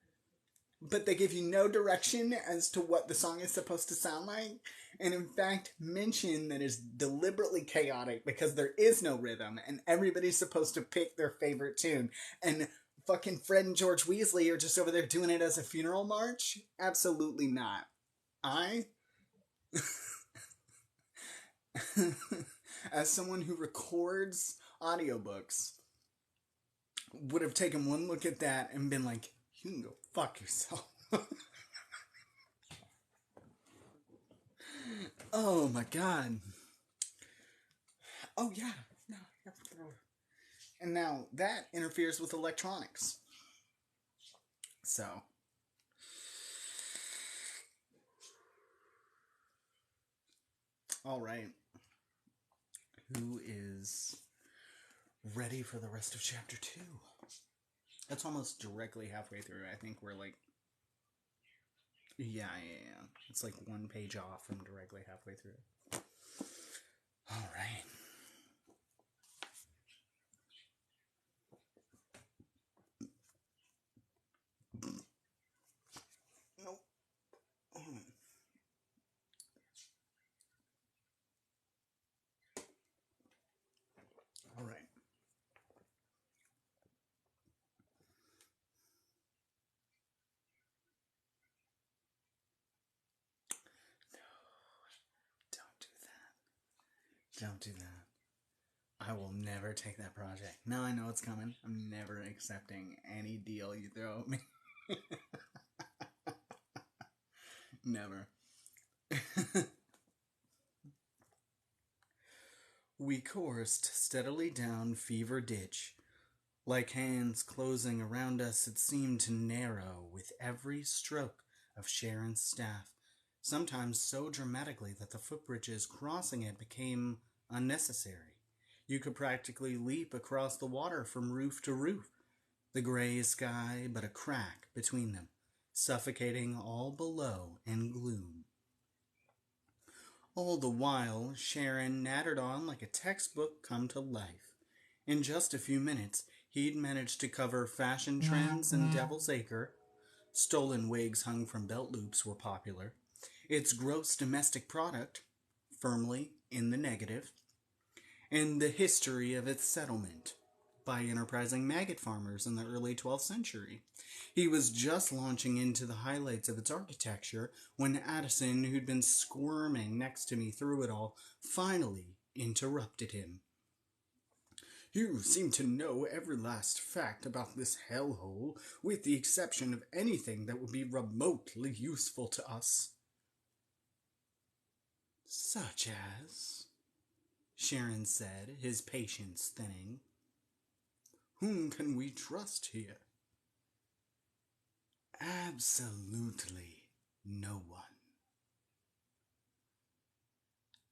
but they give you no direction as to what the song is supposed to sound like, and in fact mention that it's deliberately chaotic because there is no rhythm and everybody's supposed to pick their favorite tune, and fucking Fred and George Weasley are just over there doing it as a funeral march. Absolutely not. I as someone who records audiobooks would have taken one look at that and been like, you can go fuck yourself. Oh my god. Oh yeah. No, and now that interferes with electronics. So. Alright. Who is ready for the rest of chapter 2? It's almost directly halfway through. I think we're like, yeah. It's like one page off from directly halfway through. All right. Nope. All right. Don't do that. Don't do that. I will never take that project. Now I know it's coming. I'm never accepting any deal you throw at me. Never. We coursed steadily down Fever Ditch. Like hands closing around us, it seemed to narrow with every stroke of Sharon's staff, sometimes so dramatically that the footbridges crossing it became unnecessary. You could practically leap across the water from roof to roof, the gray sky but a crack between them, suffocating all below in gloom. All the while, Sharon nattered on like a textbook come to life. In just a few minutes, he'd managed to cover fashion trends in Devil's Acre. Stolen wigs hung from belt loops were popular. Its gross domestic product, firmly in the negative. And the history of its settlement by enterprising maggot farmers in the early 12th century. He was just launching into the highlights of its architecture when Addison, who'd been squirming next to me through it all, finally interrupted him. You seem to know every last fact about this hellhole, with the exception of anything that would be remotely useful to us. Such as? Sharon said, his patience thinning. Whom can we trust here? Absolutely no one.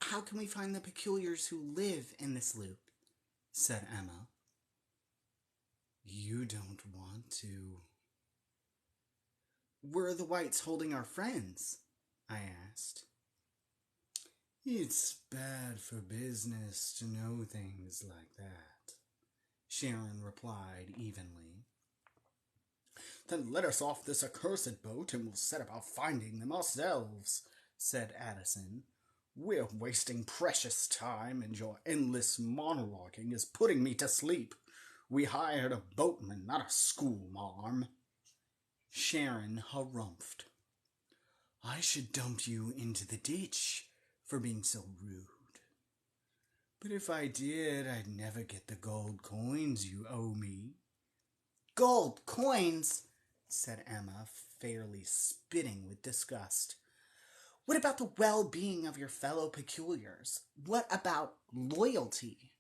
How can we find the peculiars who live in this loop? Said Emma. You don't want to. Were the whites holding our friends? I asked. It's bad for business to know things like that, Sharon replied evenly. Then let us off this accursed boat and we'll set about finding them ourselves, said Addison. We're wasting precious time, and your endless monologuing is putting me to sleep. We hired a boatman, not a schoolmarm. Sharon harumphed. I should dump you into the ditch for being so rude. But if I did, I'd never get the gold coins you owe me. Gold coins? Said Emma, fairly spitting with disgust. What about the well-being of your fellow peculiars? What about loyalty?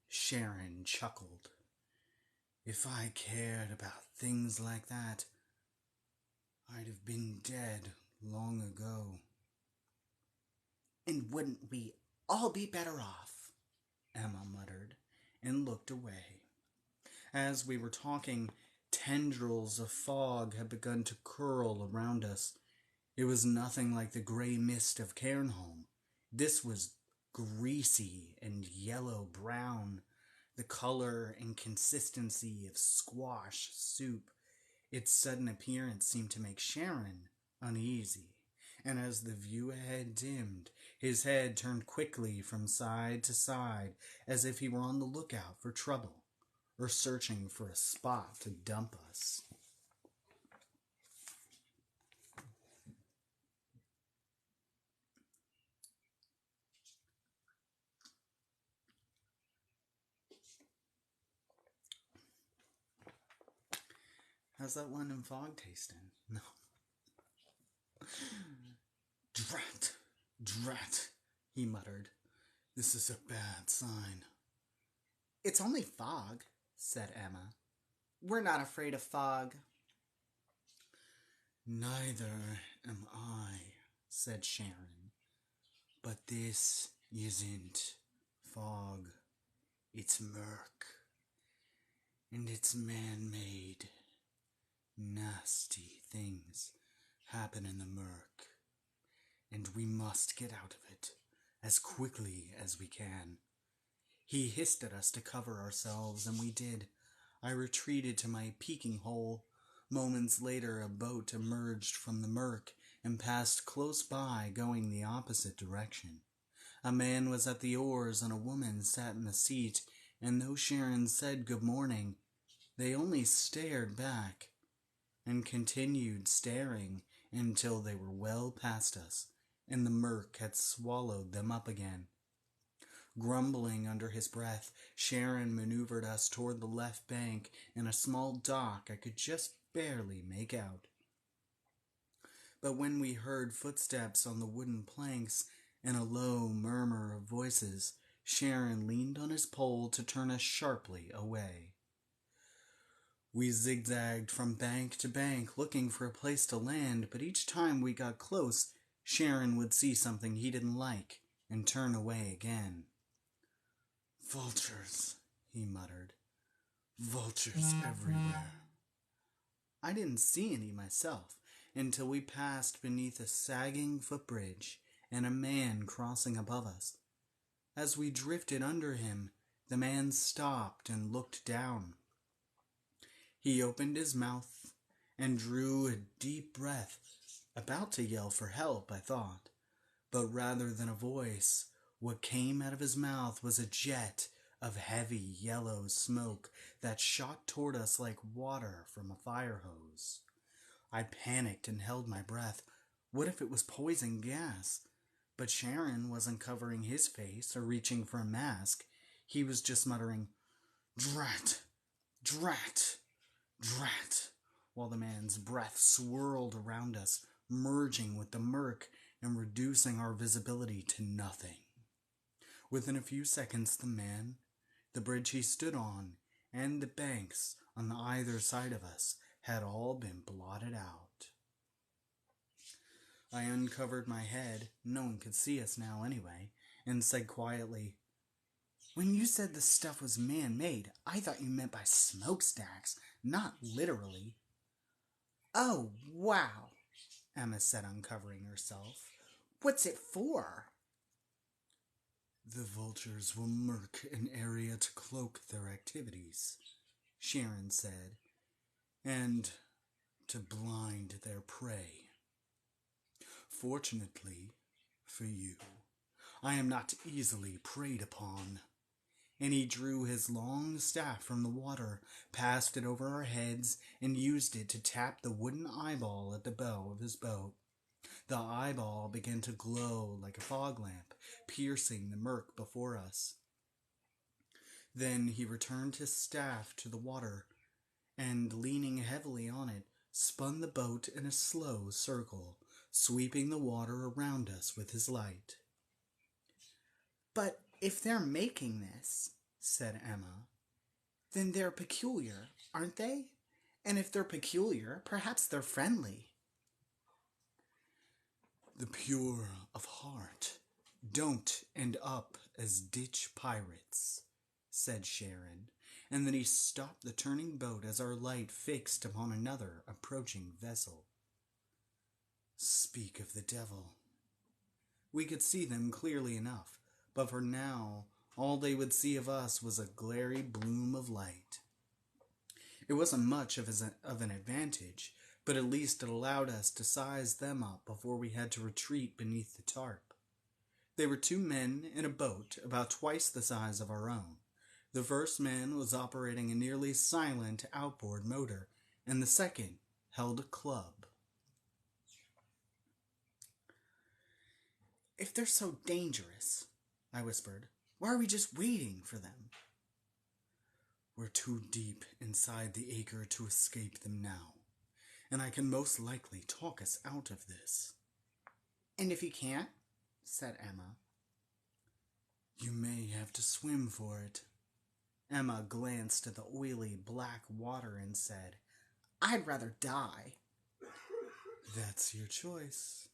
Sharon chuckled. If I cared about things like that, I'd have been dead long ago. And wouldn't we all be better off? Emma muttered, and looked away. As we were talking, tendrils of fog had begun to curl around us. It was nothing like the gray mist of Cairnholm. This was greasy and yellow-brown, the color and consistency of squash soup. Its sudden appearance seemed to make Sharon uneasy, and as the view ahead dimmed, his head turned quickly from side to side as if he were on the lookout for trouble or searching for a spot to dump us. How's that lemon fog tasting? No. Drat, he muttered. This is a bad sign. It's only fog, said Emma. We're not afraid of fog. Neither am I, said Sharon. But this isn't fog. It's murk. and it's man-made. Nasty things happen in the murk, and we must get out of it as quickly as we can. He hissed at us to cover ourselves, and we did. I retreated to my peeking hole. Moments later, a boat emerged from the murk and passed close by, going the opposite direction. A man was at the oars and a woman sat in the seat, and though Sharon said good morning, they only stared back and continued staring until they were well past us, and the murk had swallowed them up again. Grumbling under his breath, Sharon maneuvered us toward the left bank and a small dock I could just barely make out. But when we heard footsteps on the wooden planks and a low murmur of voices, Sharon leaned on his pole to turn us sharply away. We zigzagged from bank to bank looking for a place to land, but each time we got close, Sharon would see something he didn't like and turn away again. "Vultures," he muttered. "Vultures everywhere." I didn't see any myself until we passed beneath a sagging footbridge and a man crossing above us. As we drifted under him, the man stopped and looked down. He opened his mouth and drew a deep breath, about to yell for help, I thought. But rather than a voice, what came out of his mouth was a jet of heavy yellow smoke that shot toward us like water from a fire hose. I panicked and held my breath. What if it was poison gas? But Sharon wasn't covering his face or reaching for a mask. He was just muttering, "Drat, drat, drat," while the man's breath swirled around us, merging with the murk and reducing our visibility to nothing. Within a few seconds, the man, the bridge he stood on, and the banks on either side of us had all been blotted out. I uncovered my head, no one could see us now anyway, and said quietly, "When you said the stuff was man-made, I thought you meant by smokestacks, not literally." "Oh, wow," Emma said, uncovering herself. "What's it for?" "The vultures will murk an area to cloak their activities," Sharon said, "and to blind their prey. Fortunately for you, I am not easily preyed upon." And he drew his long staff from the water, passed it over our heads, and used it to tap the wooden eyeball at the bow of his boat. The eyeball began to glow like a fog lamp, piercing the murk before us. Then he returned his staff to the water, and leaning heavily on it, spun the boat in a slow circle, sweeping the water around us with his light. "But if they're making this," said Emma, "then they're peculiar, aren't they? And if they're peculiar, perhaps they're friendly." "The pure of heart don't end up as ditch pirates," said Sharon, and then he stopped the turning boat as our light fixed upon another approaching vessel. "Speak of the devil." We could see them clearly enough, but for now all they would see of us was a glary bloom of light. It wasn't much of an advantage, but at least it allowed us to size them up before we had to retreat beneath the tarp. They were two men in a boat about twice the size of our own. The first man was operating a nearly silent outboard motor, and the second held a club. "If they're so dangerous," I whispered, "why are we just waiting for them?" "We're too deep inside the acre to escape them now, and I can most likely talk us out of this." "And if you can't?" said Emma. "You may have to swim for it." Emma glanced at the oily black water and said, "I'd rather die." "That's your choice.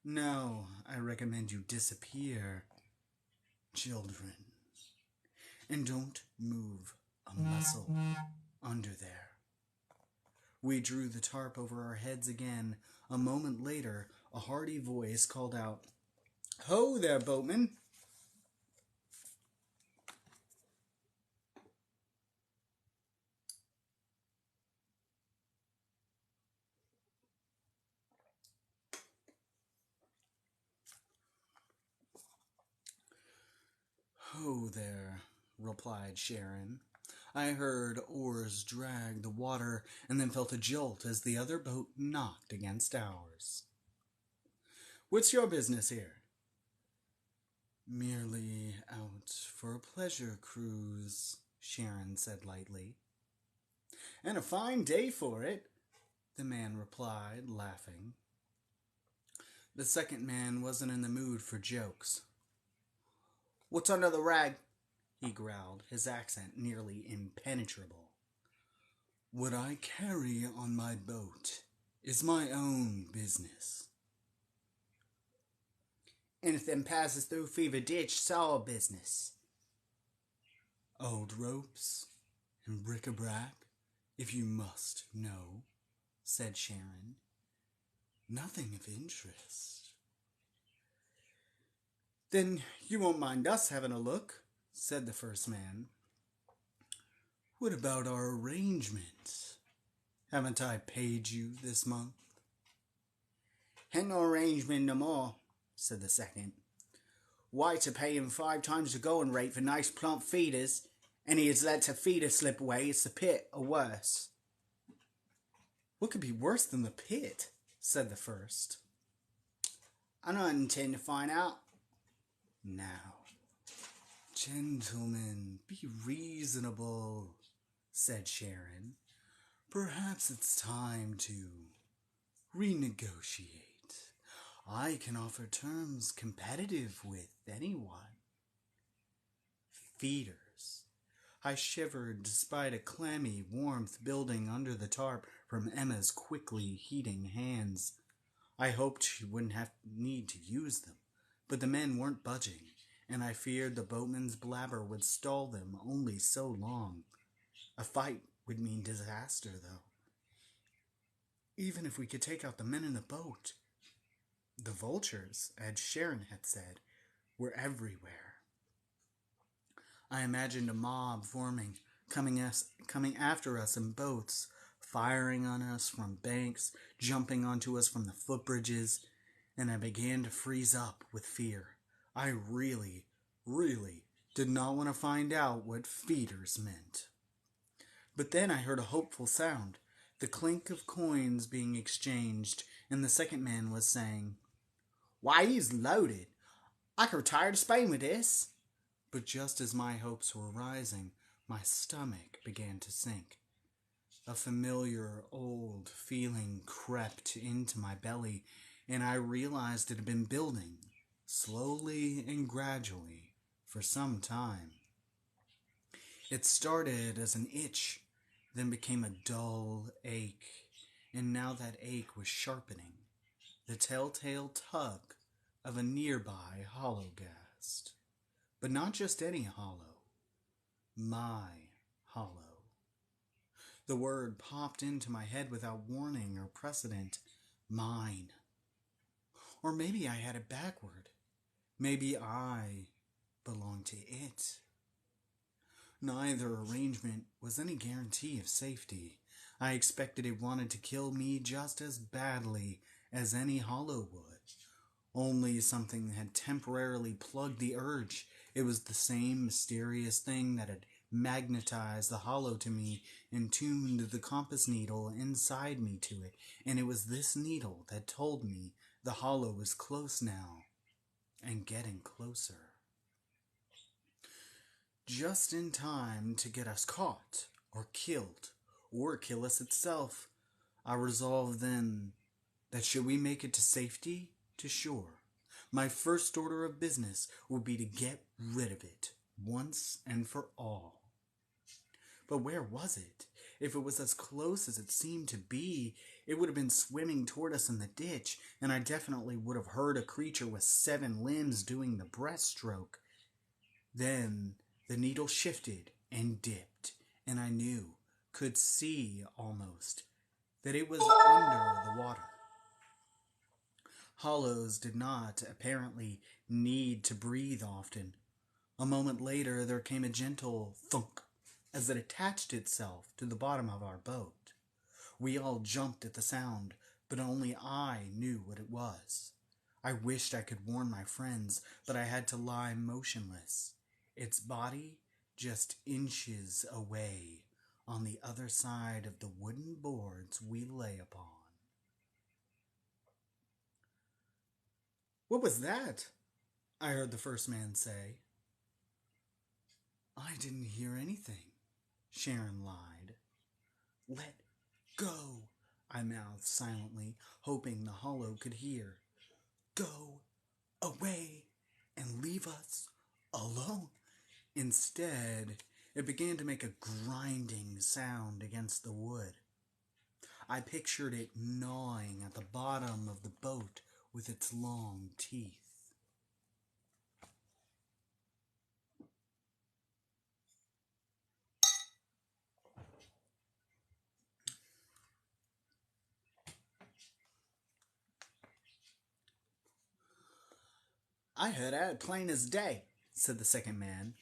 No, I recommend you disappear, children. And don't move a muscle under there. We drew the tarp over our heads again. A moment later, a hearty voice called out, "Ho there, boatman!" "Ho there," replied Sharon. I heard oars drag the water and then felt a jolt as the other boat knocked against ours. "What's your business here?" "Merely out for a pleasure cruise," Sharon said lightly. "And a fine day for it," the man replied, laughing. The second man wasn't in the mood for jokes. "What's under the rag?" he growled, his accent nearly impenetrable. "What I carry on my boat is my own business." "Anything passes through Fever Ditch, it's our business." "Old ropes and bric-a-brac, if you must know," said Sharon. "Nothing of interest." "Then you won't mind us having a look," said the first man. "What about our arrangements? Haven't I paid you this month?" "Ain't no arrangement no more," said the second. "Whites are paying 5 times the going rate for nice plump feeders, and he has let a feeder slip away. It's the pit, or worse." "What could be worse than the pit?" said the first. "I don't intend to find out." "Now, gentlemen, be reasonable," said Sharon. "Perhaps it's time to renegotiate. I can offer terms competitive with anyone." Feeders. I shivered despite a clammy warmth building under the tarp from Emma's quickly heating hands. I hoped she wouldn't need to use them, but the men weren't budging, and I feared the boatman's blabber would stall them only so long. A fight would mean disaster, though. Even if we could take out the men in the boat. The vultures, as Sharon had said, were everywhere. I imagined a mob forming, coming after us in boats, firing on us from banks, jumping onto us from the footbridges, and I began to freeze up with fear. I really, really did not want to find out what feeders meant. But then I heard a hopeful sound, the clink of coins being exchanged, and the second man was saying, "Why, he's loaded. I could retire to Spain with this." But just as my hopes were rising, my stomach began to sink. A familiar old feeling crept into my belly, and I realized it had been building, slowly and gradually, for some time. It started as an itch, then became a dull ache, and now that ache was sharpening, the telltale tug of a nearby hollow ghast. But not just any hollow. My hollow. The word popped into my head without warning or precedent. Mine. Or maybe I had it backward. Maybe I belonged to it. Neither arrangement was any guarantee of safety. I expected it wanted to kill me just as badly as any hollow would. Only something had temporarily plugged the urge. It was the same mysterious thing that had magnetized the hollow to me and tuned the compass needle inside me to it, and it was this needle that told me the hollow was close now, and getting closer. Just in time to get us caught, or killed, or kill us itself. I resolved then that should we make it to safety, to shore, my first order of business would be to get rid of it, once and for all. But where was it? If it was as close as it seemed to be, it would have been swimming toward us in the ditch, and I definitely would have heard a creature with 7 limbs doing the breaststroke. Then the needle shifted and dipped, and I knew, could see almost that it was under the water. Hollows did not, apparently, need to breathe often. A moment later, there came a gentle thunk as it attached itself to the bottom of our boat. We all jumped at the sound, but only I knew what it was. I wished I could warn my friends, but I had to lie motionless, its body just inches away on the other side of the wooden boards we lay upon. "What was that?" I heard the first man say. "I didn't hear anything," Sharon lied. "Let go," I mouthed silently, hoping the hollow could hear. "Go away and leave us alone." Instead, it began to make a grinding sound against the wood. I pictured it gnawing at the bottom of the boat with its long teeth. "I heard that plain as day," said the second man.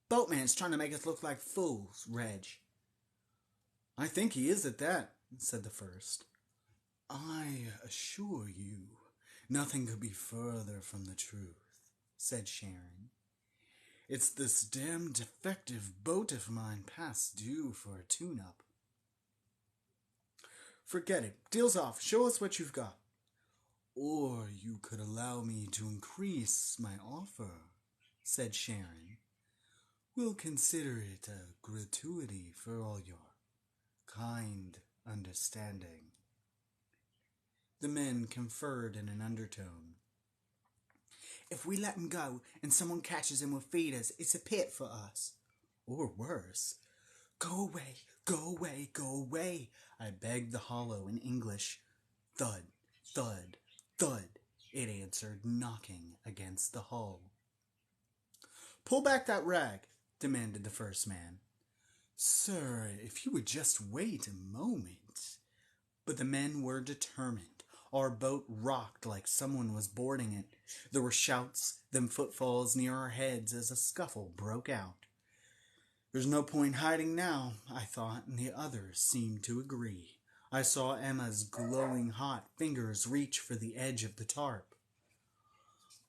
"Boatman's trying to make us look like fools, Reg." "I think he is at that," said the first. "I assure you, nothing could be further from the truth," said Sharon. "It's this damn defective boat of mine past due for a tune-up." "Forget it. Deal's off. Show us what you've got." "Or you could allow me to increase my offer," said Sharon. "We'll consider it a gratuity for all your kind understanding." The men conferred in an undertone. "If we let him go and someone catches him with feeders, it's a pit for us. Or worse. Go away, go away, go away," I begged the hollow in English. Thud, thud, thud, it answered, knocking against the hull. "Pull back that rag," demanded the first man. "Sir, if you would just wait a moment." But the men were determined. Our boat rocked like someone was boarding it. There were shouts, then footfalls near our heads as a scuffle broke out. There's no point hiding now, I thought, and the others seemed to agree. I saw Emma's glowing hot fingers reach for the edge of the tarp.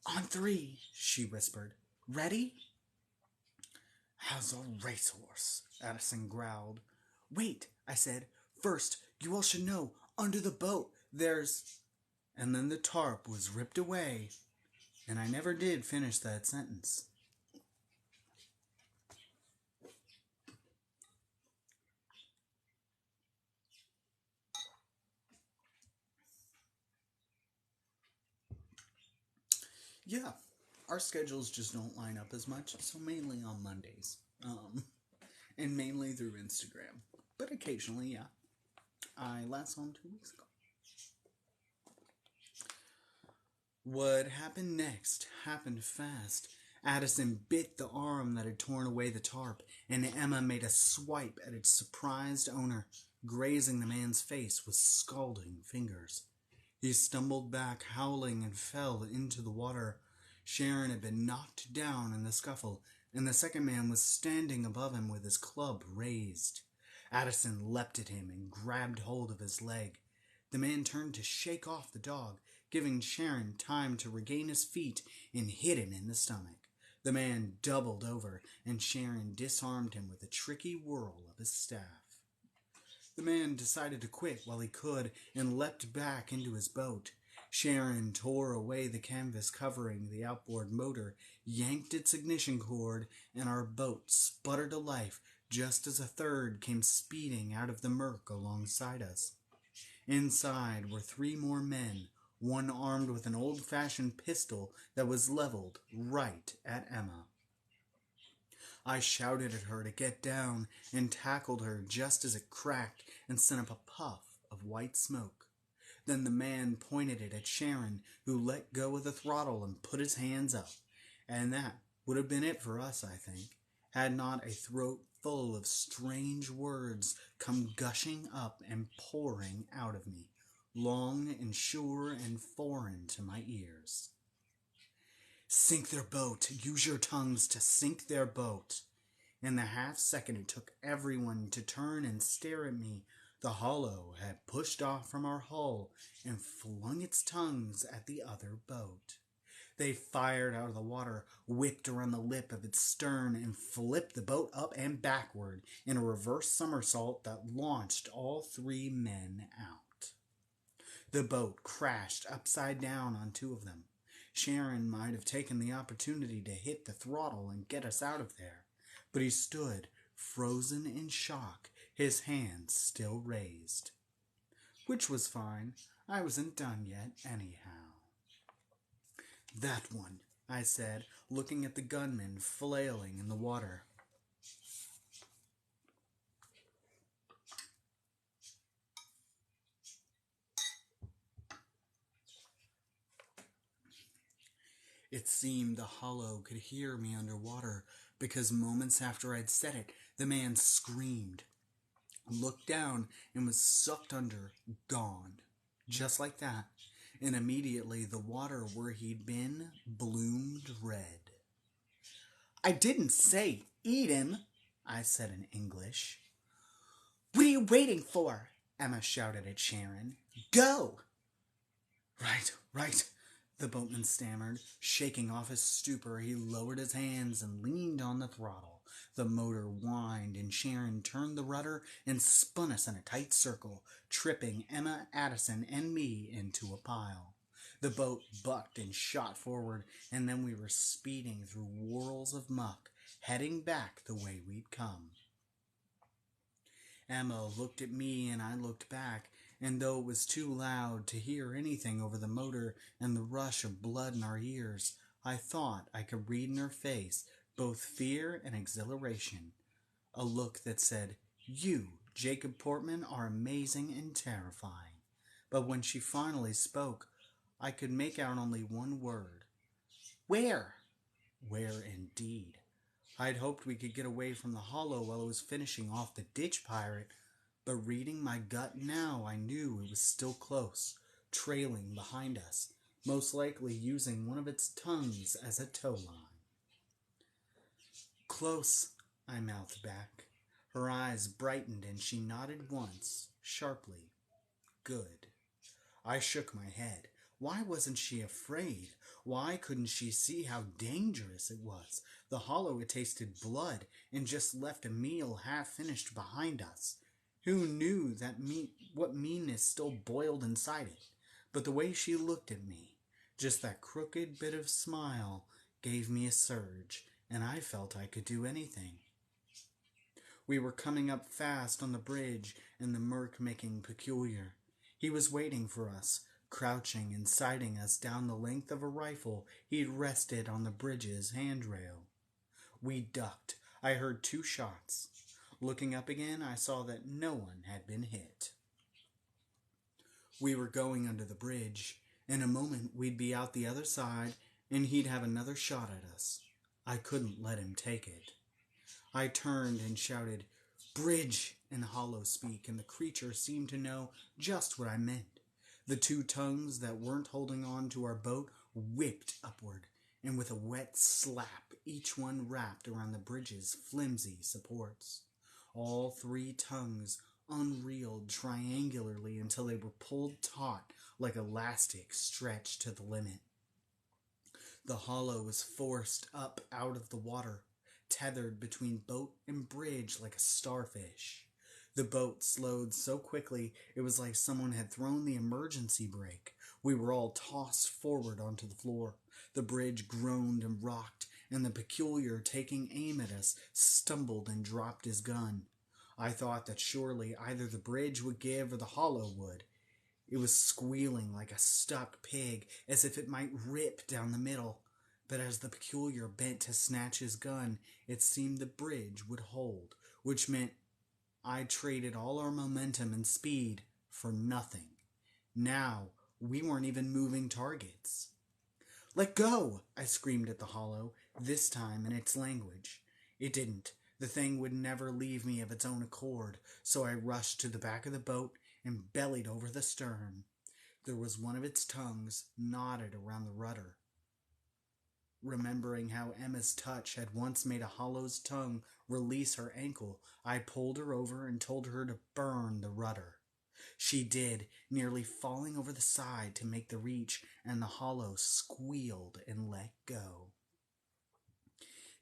"On three," she whispered. "Ready?" "How's a racehorse?" Addison growled. "Wait," I said. "First, you all should know, under the boat, there's—" And then the tarp was ripped away, and I never did finish that sentence. Yeah, our schedules just don't line up as much, so mainly on Mondays. And mainly through Instagram. But occasionally, yeah. I last saw him 2 weeks ago. What happened next happened fast. Addison bit the arm that had torn away the tarp, and Emma made a swipe at its surprised owner, grazing the man's face with scalding fingers. He stumbled back, howling, and fell into the water. Sharon had been knocked down in the scuffle, and the second man was standing above him with his club raised. Addison leapt at him and grabbed hold of his leg. The man turned to shake off the dog, giving Sharon time to regain his feet and hit him in the stomach. The man doubled over, and Sharon disarmed him with a tricky whirl of his staff. The man decided to quit while he could and leapt back into his boat. Sharon tore away the canvas covering the outboard motor, yanked its ignition cord, and our boat sputtered to life just as a third came speeding out of the murk alongside us. Inside were 3 more men, one armed with an old-fashioned pistol that was leveled right at Emma. I shouted at her to get down and tackled her just as it cracked and sent up a puff of white smoke. Then the man pointed it at Sharon, who let go of the throttle and put his hands up. And that would have been it for us, I think, had not a throat full of strange words come gushing up and pouring out of me, long and sure and foreign to my ears. Sink their boat. Use your tongues to sink their boat. In the half second it took everyone to turn and stare at me, the hollow had pushed off from our hull and flung its tongues at the other boat. They fired out of the water, whipped around the lip of its stern, and flipped the boat up and backward in a reverse somersault that launched all three men out. The boat crashed upside down on two of them. Sharon might have taken the opportunity to hit the throttle and get us out of there, but he stood, frozen in shock, his hands still raised. Which was fine. I wasn't done yet, anyhow. That one, I said, looking at the gunman flailing in the water. It seemed the hollow could hear me underwater, because moments after I'd said it, the man screamed, looked down, and was sucked under, gone. Just like that. And immediately the water where he'd been bloomed red. I didn't say eat him, I said in English. What are you waiting for? Emma shouted at Sharon. Go! Right, the boatman stammered. Shaking off his stupor, he lowered his hands and leaned on the throttle. The motor whined, and Sharon turned the rudder and spun us in a tight circle, tripping Emma, Addison, and me into a pile. The boat bucked and shot forward, and then we were speeding through whirls of muck, heading back the way we'd come. Emma looked at me, and I looked back, and though it was too loud to hear anything over the motor and the rush of blood in our ears, I thought I could read in her face both fear and exhilaration, a look that said, You, Jacob Portman, are amazing and terrifying. But when she finally spoke, I could make out only one word. Where? Where indeed. I'd hoped we could get away from the hollow while it was finishing off the ditch pirate, but reading my gut now, I knew it was still close, trailing behind us, most likely using one of its tongues as a tow line. Close, I mouthed back. Her eyes brightened and she nodded once, sharply. Good. I shook my head. Why wasn't she afraid? Why couldn't she see how dangerous it was? The hollow had tasted blood and just left a meal half finished behind us. Who knew that what meanness still boiled inside it? But the way she looked at me, just that crooked bit of smile, gave me a surge, and I felt I could do anything. We were coming up fast on the bridge, and the murk making peculiar. He was waiting for us, crouching and sighting us down the length of a rifle he'd rested on the bridge's handrail. We ducked. I heard 2 shots. Looking up again, I saw that no one had been hit. We were going under the bridge. In a moment, we'd be out the other side, and he'd have another shot at us. I couldn't let him take it. I turned and shouted, Bridge, in hollow speak, and the creature seemed to know just what I meant. The 2 tongues that weren't holding on to our boat whipped upward, and with a wet slap, each one wrapped around the bridge's flimsy supports. All 3 tongues unreeled triangularly until they were pulled taut like elastic stretched to the limit. The hollow was forced up out of the water, tethered between boat and bridge like a starfish. The boat slowed so quickly it was like someone had thrown the emergency brake. We were all tossed forward onto the floor. The bridge groaned and rocked, and the peculiar, taking aim at us, stumbled and dropped his gun. I thought that surely either the bridge would give or the hollow would. It was squealing like a stuck pig, as if it might rip down the middle. But as the peculiar bent to snatch his gun, it seemed the bridge would hold, which meant I traded all our momentum and speed for nothing. Now, we weren't even moving targets. Let go! I screamed at the hollow, this time in its language. It didn't. The thing would never leave me of its own accord, so I rushed to the back of the boat and bellied over the stern. There was one of its tongues knotted around the rudder. Remembering how Emma's touch had once made a hollow's tongue release her ankle, I pulled her over and told her to burn the rudder. She did, nearly falling over the side to make the reach, and the hollow squealed and let go.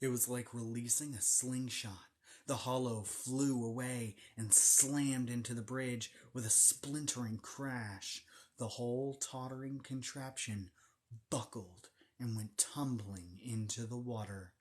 It was like releasing a slingshot. The hollow flew away and slammed into the bridge with a splintering crash. The whole tottering contraption buckled and went tumbling into the water.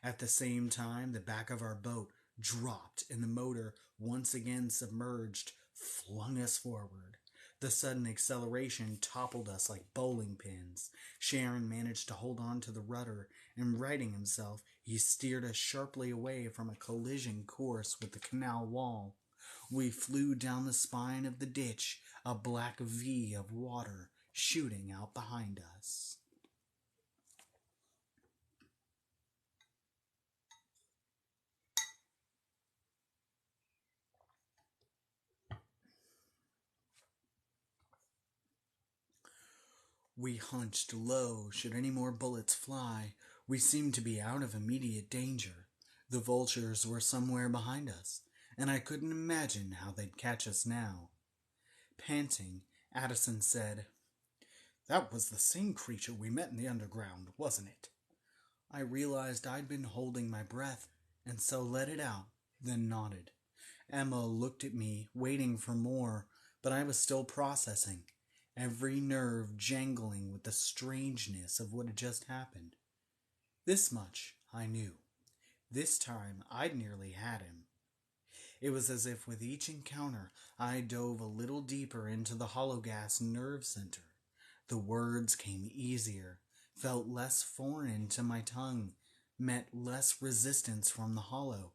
At the same time, the back of our boat dropped and the motor, once again submerged, flung us forward. The sudden acceleration toppled us like bowling pins. Sharon managed to hold on to the rudder, and righting himself, he steered us sharply away from a collision course with the canal wall. We flew down the spine of the ditch, a black V of water shooting out behind us. We hunched low should any more bullets fly. We seemed to be out of immediate danger. The vultures were somewhere behind us, and I couldn't imagine how they'd catch us now. Panting, Addison said, "That was the same creature we met in the underground, wasn't it?" I realized I'd been holding my breath, and so let it out, then nodded. Emma looked at me, waiting for more, but I was still processing, every nerve jangling with the strangeness of what had just happened. This much I knew. This time I'd nearly had him. It was as if with each encounter I dove a little deeper into the hologas nerve center. The words came easier, felt less foreign to my tongue, met less resistance from the hollow.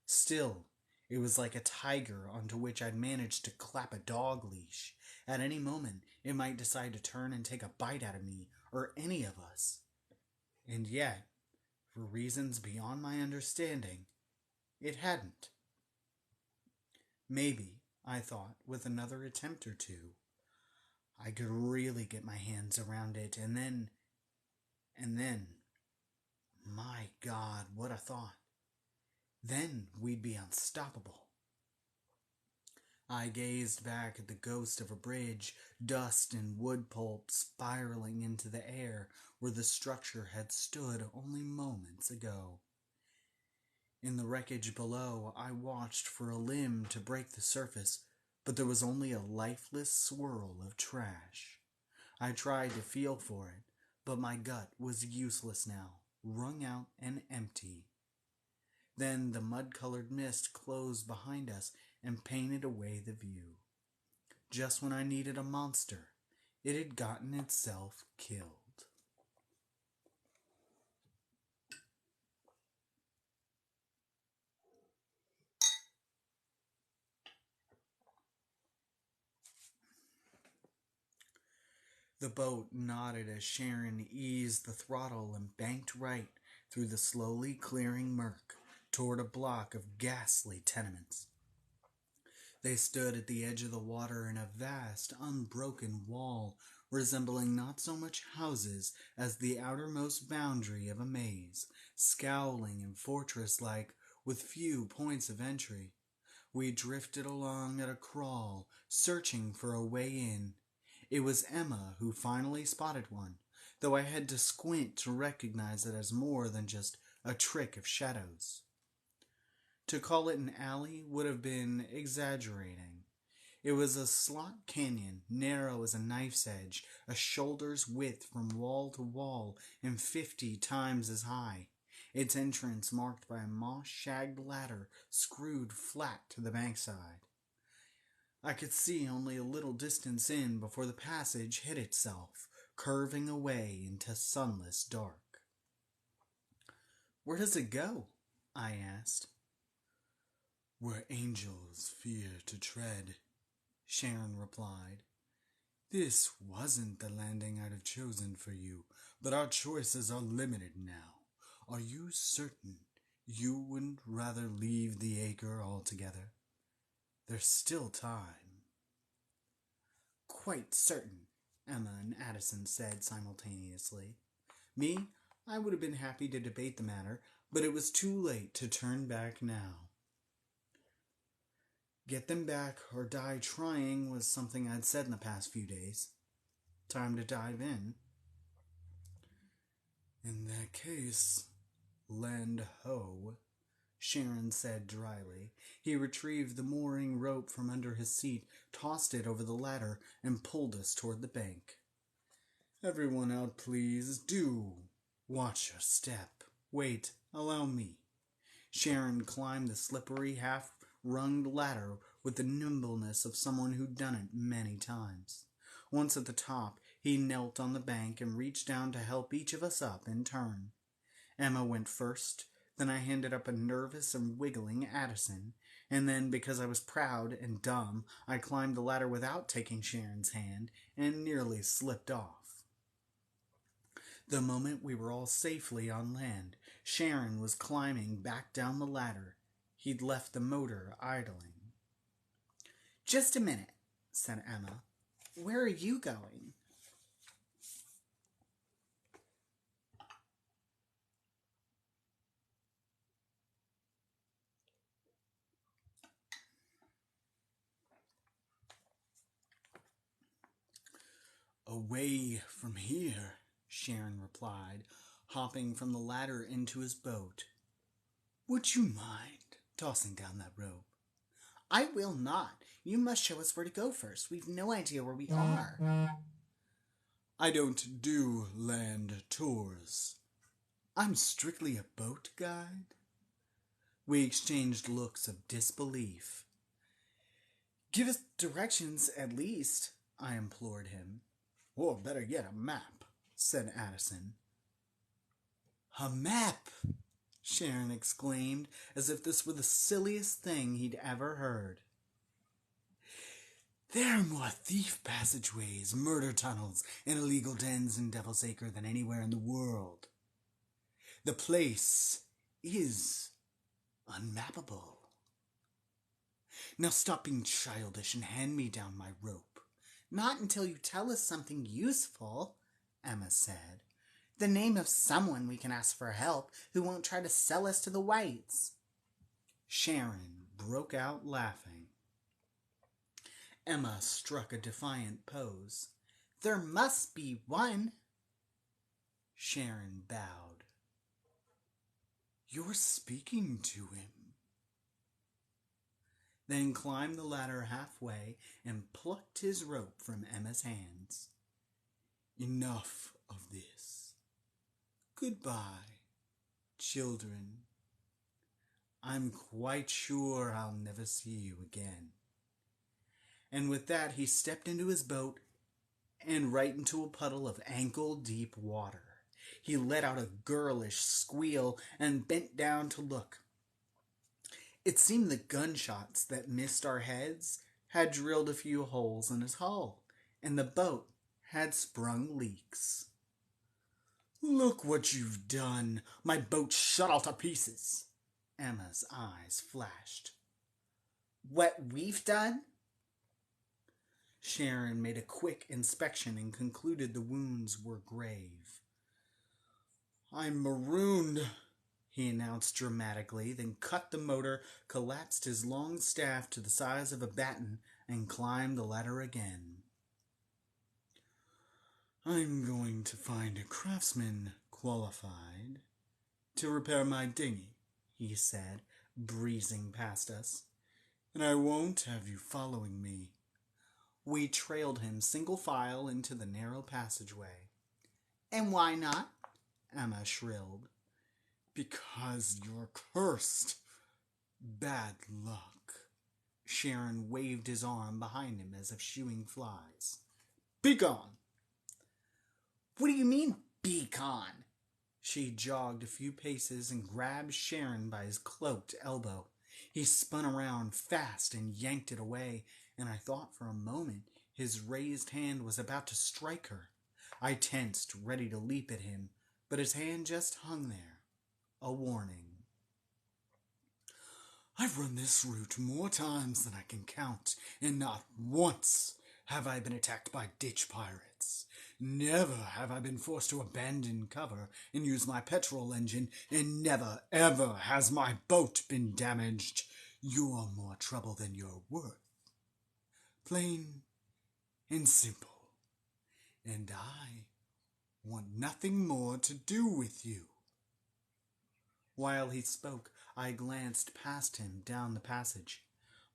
Still, it was like a tiger onto which I'd managed to clap a dog leash. At any moment, it might decide to turn and take a bite out of me, or any of us. And yet, for reasons beyond my understanding, it hadn't. Maybe, I thought, with another attempt or two, I could really get my hands around it, and then, my God, what a thought. Then we'd be unstoppable. I gazed back at the ghost of a bridge, dust and wood pulp spiraling into the air where the structure had stood only moments ago. In the wreckage below, I watched for a limb to break the surface, but there was only a lifeless swirl of trash. I tried to feel for it, but my gut was useless now, wrung out and empty. Then the mud-colored mist closed behind us and painted away the view. Just when I needed a monster, it had gotten itself killed. The boat nodded as Sharon eased the throttle and banked right through the slowly clearing murk toward a block of ghastly tenements. They stood at the edge of the water in a vast, unbroken wall, resembling not so much houses as the outermost boundary of a maze, scowling and fortress-like, with few points of entry. We drifted along at a crawl, searching for a way in. It was Emma who finally spotted one, though I had to squint to recognize it as more than just a trick of shadows. To call it an alley would have been exaggerating. It was a slot canyon, narrow as a knife's edge, a shoulder's width from wall to wall, and 50 times as high. Its entrance marked by a moss-shagged ladder screwed flat to the bankside. I could see only a little distance in before the passage hid itself, curving away into sunless dark. "Where does it go?" I asked. "Where angels fear to tread," Sharon replied. "This wasn't the landing I'd have chosen for you, but our choices are limited now. Are you certain You wouldn't rather leave the acre altogether? There's still time. Quite certain, Emma and Addison said simultaneously. Me, I would have been happy to debate the matter, but it was too late to turn back now. Get them back or die trying was something I'd said in the past few days. Time to dive in. In that case, land ho, Sharon said dryly. He retrieved the mooring rope from under his seat, tossed it over the ladder, and pulled us toward the bank. Everyone out, please. Do. Watch your step. Wait, allow me. Sharon climbed the slippery, half-runged ladder with the nimbleness of someone who'd done it many times. Once at the top, he knelt on the bank and reached down to help each of us up in turn. Emma went first, then I handed up a nervous and wiggling Addison, and then, because I was proud and dumb, I climbed the ladder without taking Sharon's hand and nearly slipped off. The moment we were all safely on land, Sharon was climbing back down the ladder. He'd left the motor idling. Just a minute, said Emma. Where are you going? Away from here, Sharon replied, hopping from the ladder into his boat. Would you mind tossing down that rope? I will not. You must show us where to go first. We've no idea where we are. I don't do land tours. I'm strictly a boat guide. We exchanged looks of disbelief. Give us directions, at least, I implored him. Or better yet, a map, said Addison. A map, Sharon exclaimed, as if this were the silliest thing he'd ever heard. There are more thief passageways, murder tunnels, and illegal dens in Devil's Acre than anywhere in the world. The place is unmappable. Now stop being childish and hand me down my rope. Not until you tell us something useful, Emma said. The name of someone we can ask for help who won't try to sell us to the whites. Sharon broke out laughing. Emma struck a defiant pose. There must be one. Sharon bowed. You're speaking to him. Then climbed the ladder halfway and plucked his rope from Emma's hands. Enough of this. Goodbye, children. I'm quite sure I'll never see you again. And with that, he stepped into his boat and right into a puddle of ankle-deep water. He let out a girlish squeal and bent down to look. It seemed the gunshots that missed our heads had drilled a few holes in his hull, and the boat had sprung leaks. Look what you've done! My boat's shot all to pieces! Emma's eyes flashed. What we've done? Sharon made a quick inspection and concluded the wounds were grave. I'm marooned, he announced dramatically, then cut the motor, collapsed his long staff to the size of a baton, and climbed the ladder again. I'm going to find a craftsman qualified to repair my dinghy, he said, breezing past us, and I won't have you following me. We trailed him single file into the narrow passageway. And why not? Emma shrilled. Because you're cursed. Bad luck. Sharon waved his arm behind him as if shooing flies. Be gone! What do you mean, be gone? She jogged a few paces and grabbed Sharon by his cloaked elbow. He spun around fast and yanked it away, and I thought for a moment his raised hand was about to strike her. I tensed, ready to leap at him, but his hand just hung there, a warning. I've run this route more times than I can count, and not once have I been attacked by ditch pirates. Never have I been forced to abandon cover and use my petrol engine, and never, ever has my boat been damaged. You're more trouble than you're worth. Plain and simple. And I want nothing more to do with you. While he spoke, I glanced past him down the passage.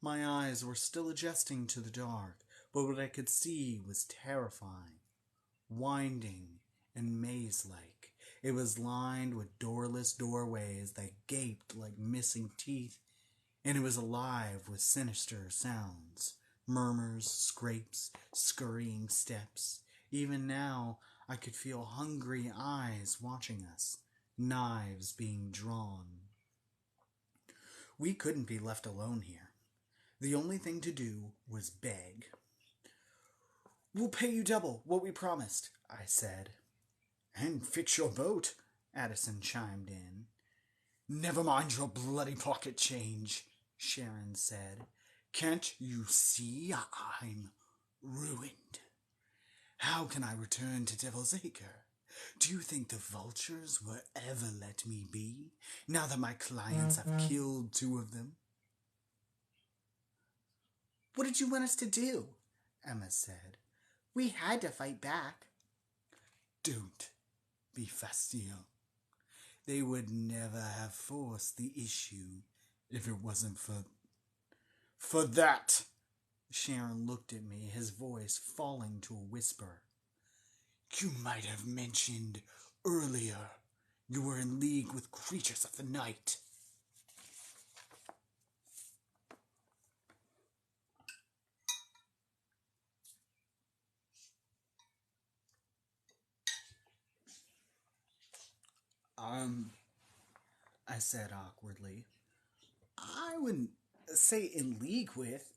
My eyes were still adjusting to the dark, but what I could see was terrifying, winding, and maze-like. It was lined with doorless doorways that gaped like missing teeth, and it was alive with sinister sounds, murmurs, scrapes, scurrying steps. Even now, I could feel hungry eyes watching us, knives being drawn. We couldn't be left alone here. The only thing to do was beg. "We'll pay you double what we promised," I said. "And fix your boat," Addison chimed in. "Never mind your bloody pocket change," Sharon said. "Can't you see I'm ruined? How can I return to Devil's Acre? Do you think the vultures will ever let me be, now that my clients have killed 2 of them?" "What did you want us to do?" Emma said. "We had to fight back." "Don't be facile. They would never have forced the issue if it wasn't for that." Sharon looked at me, his voice falling to a whisper. "You might have mentioned earlier you were in league with creatures of the night." I said awkwardly. "I wouldn't say in league with,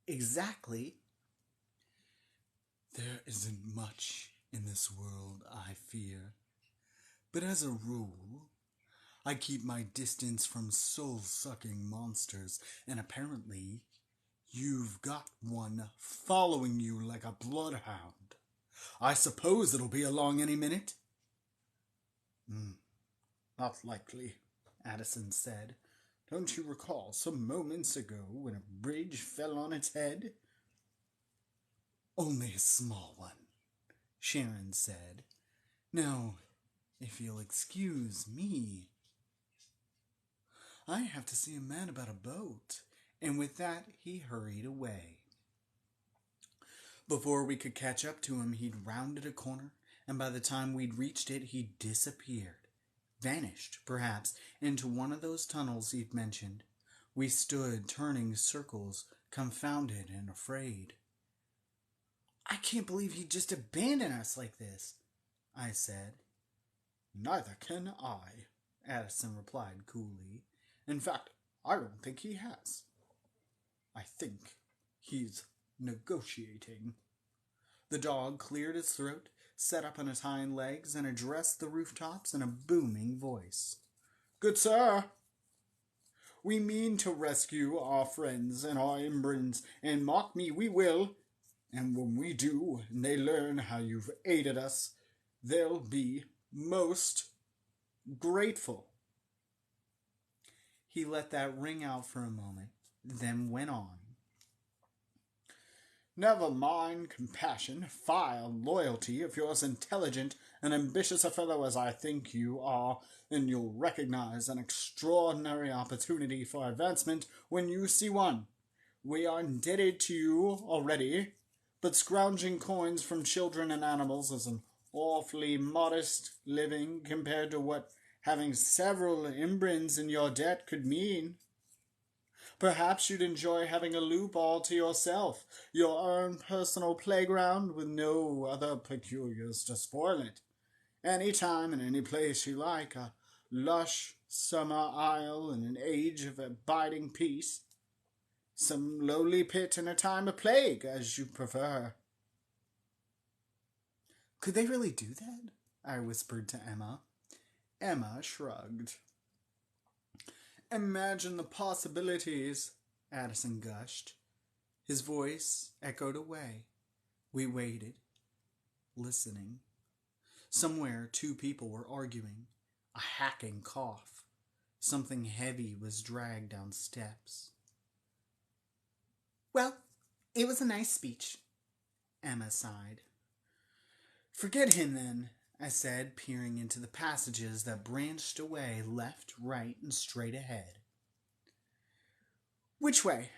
exactly." "There isn't much in this world I fear, but as a rule, I keep my distance from soul-sucking monsters, and apparently you've got one following you like a bloodhound. I suppose it'll be along any minute." "Not likely," Addison said. "Don't you recall some moments ago when a bridge fell on its head?" "Only a small one," Sharon said. "Now, if you'll excuse me, I have to see a man about a boat." And with that, he hurried away. Before we could catch up to him, he'd rounded a corner, and by the time we'd reached it, he'd disappeared. Vanished, perhaps, into one of those tunnels he'd mentioned. We stood turning circles, confounded and afraid. "I can't believe he'd just abandon us like this," I said. "Neither can I," Addison replied coolly. "In fact, I don't think he has. I think he's negotiating." The dog cleared his throat, sat up on his hind legs, and addressed the rooftops in a booming voice. "Good sir, we mean to rescue our friends and our Imbrins, and mark me, we will. And when we do, and they learn how you've aided us, they'll be most grateful." He let that ring out for a moment, then went on. "Never mind compassion, fire loyalty. If you're as intelligent and ambitious a fellow as I think you are, then you'll recognize an extraordinary opportunity for advancement when you see one. We are indebted to you already, but scrounging coins from children and animals is an awfully modest living compared to what having several Imbrins in your debt could mean. Perhaps you'd enjoy having a loop all to yourself, your own personal playground with no other peculiars to spoil it. Any time and any place you like, a lush summer isle in an age of abiding peace. Some lowly pit in a time of plague, as you prefer." "Could they really do that?" I whispered to Emma. Emma shrugged. Imagine the possibilities, Addison gushed. His voice echoed away. We waited, listening. Somewhere, two people were arguing. A hacking cough. Something heavy was dragged down steps. Well, it was a nice speech, Emma sighed. Forget him then, I said, peering into the passages that branched away left, right, and straight ahead. Which way?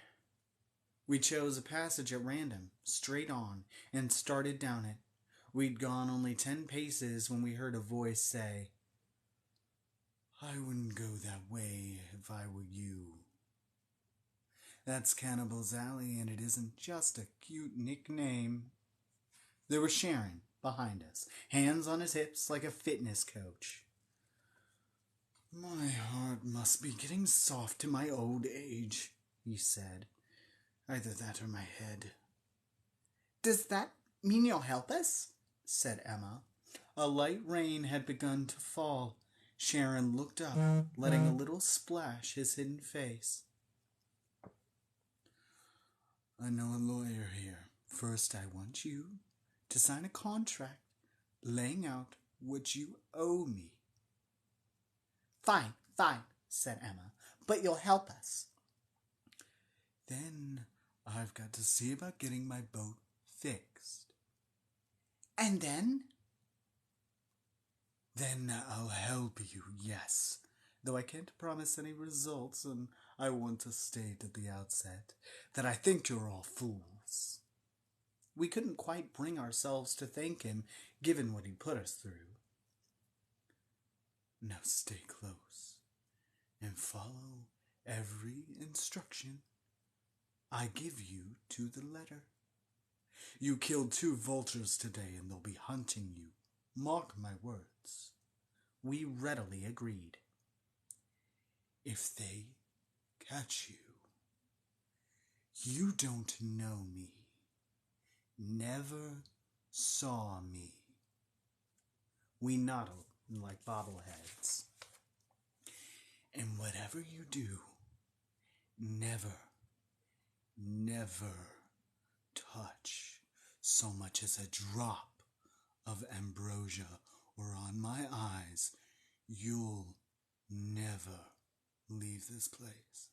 We chose a passage at random, straight on, and started down it. We'd gone only 10 paces when we heard a voice say, I wouldn't go that way if I were you. That's Cannibal's Alley, and it isn't just a cute nickname. There was Sharon behind us, hands on his hips like a fitness coach. My heart must be getting soft in my old age, he said. Either that or my head. Does that mean you'll help us? Said Emma. A light rain had begun to fall. Sharon looked up, letting a little splash his hidden face. I know a lawyer here. First, I want you to sign a contract laying out what you owe me. Fine, said Emma, but you'll help us. Then I've got to see about getting my boat fixed. And then? Then I'll help you, yes. Though I can't promise any results, and I want to state at the outset that I think you're all fools. We couldn't quite bring ourselves to thank him, given what he put us through. Now stay close and follow every instruction I give you to the letter. You killed 2 vultures today, and they'll be hunting you. Mark my words. We readily agreed. If they catch you, you don't know me, never saw me. We nodded like bobbleheads. And whatever you do, never touch so much as a drop of ambrosia or on my eyes. You'll never leave this place.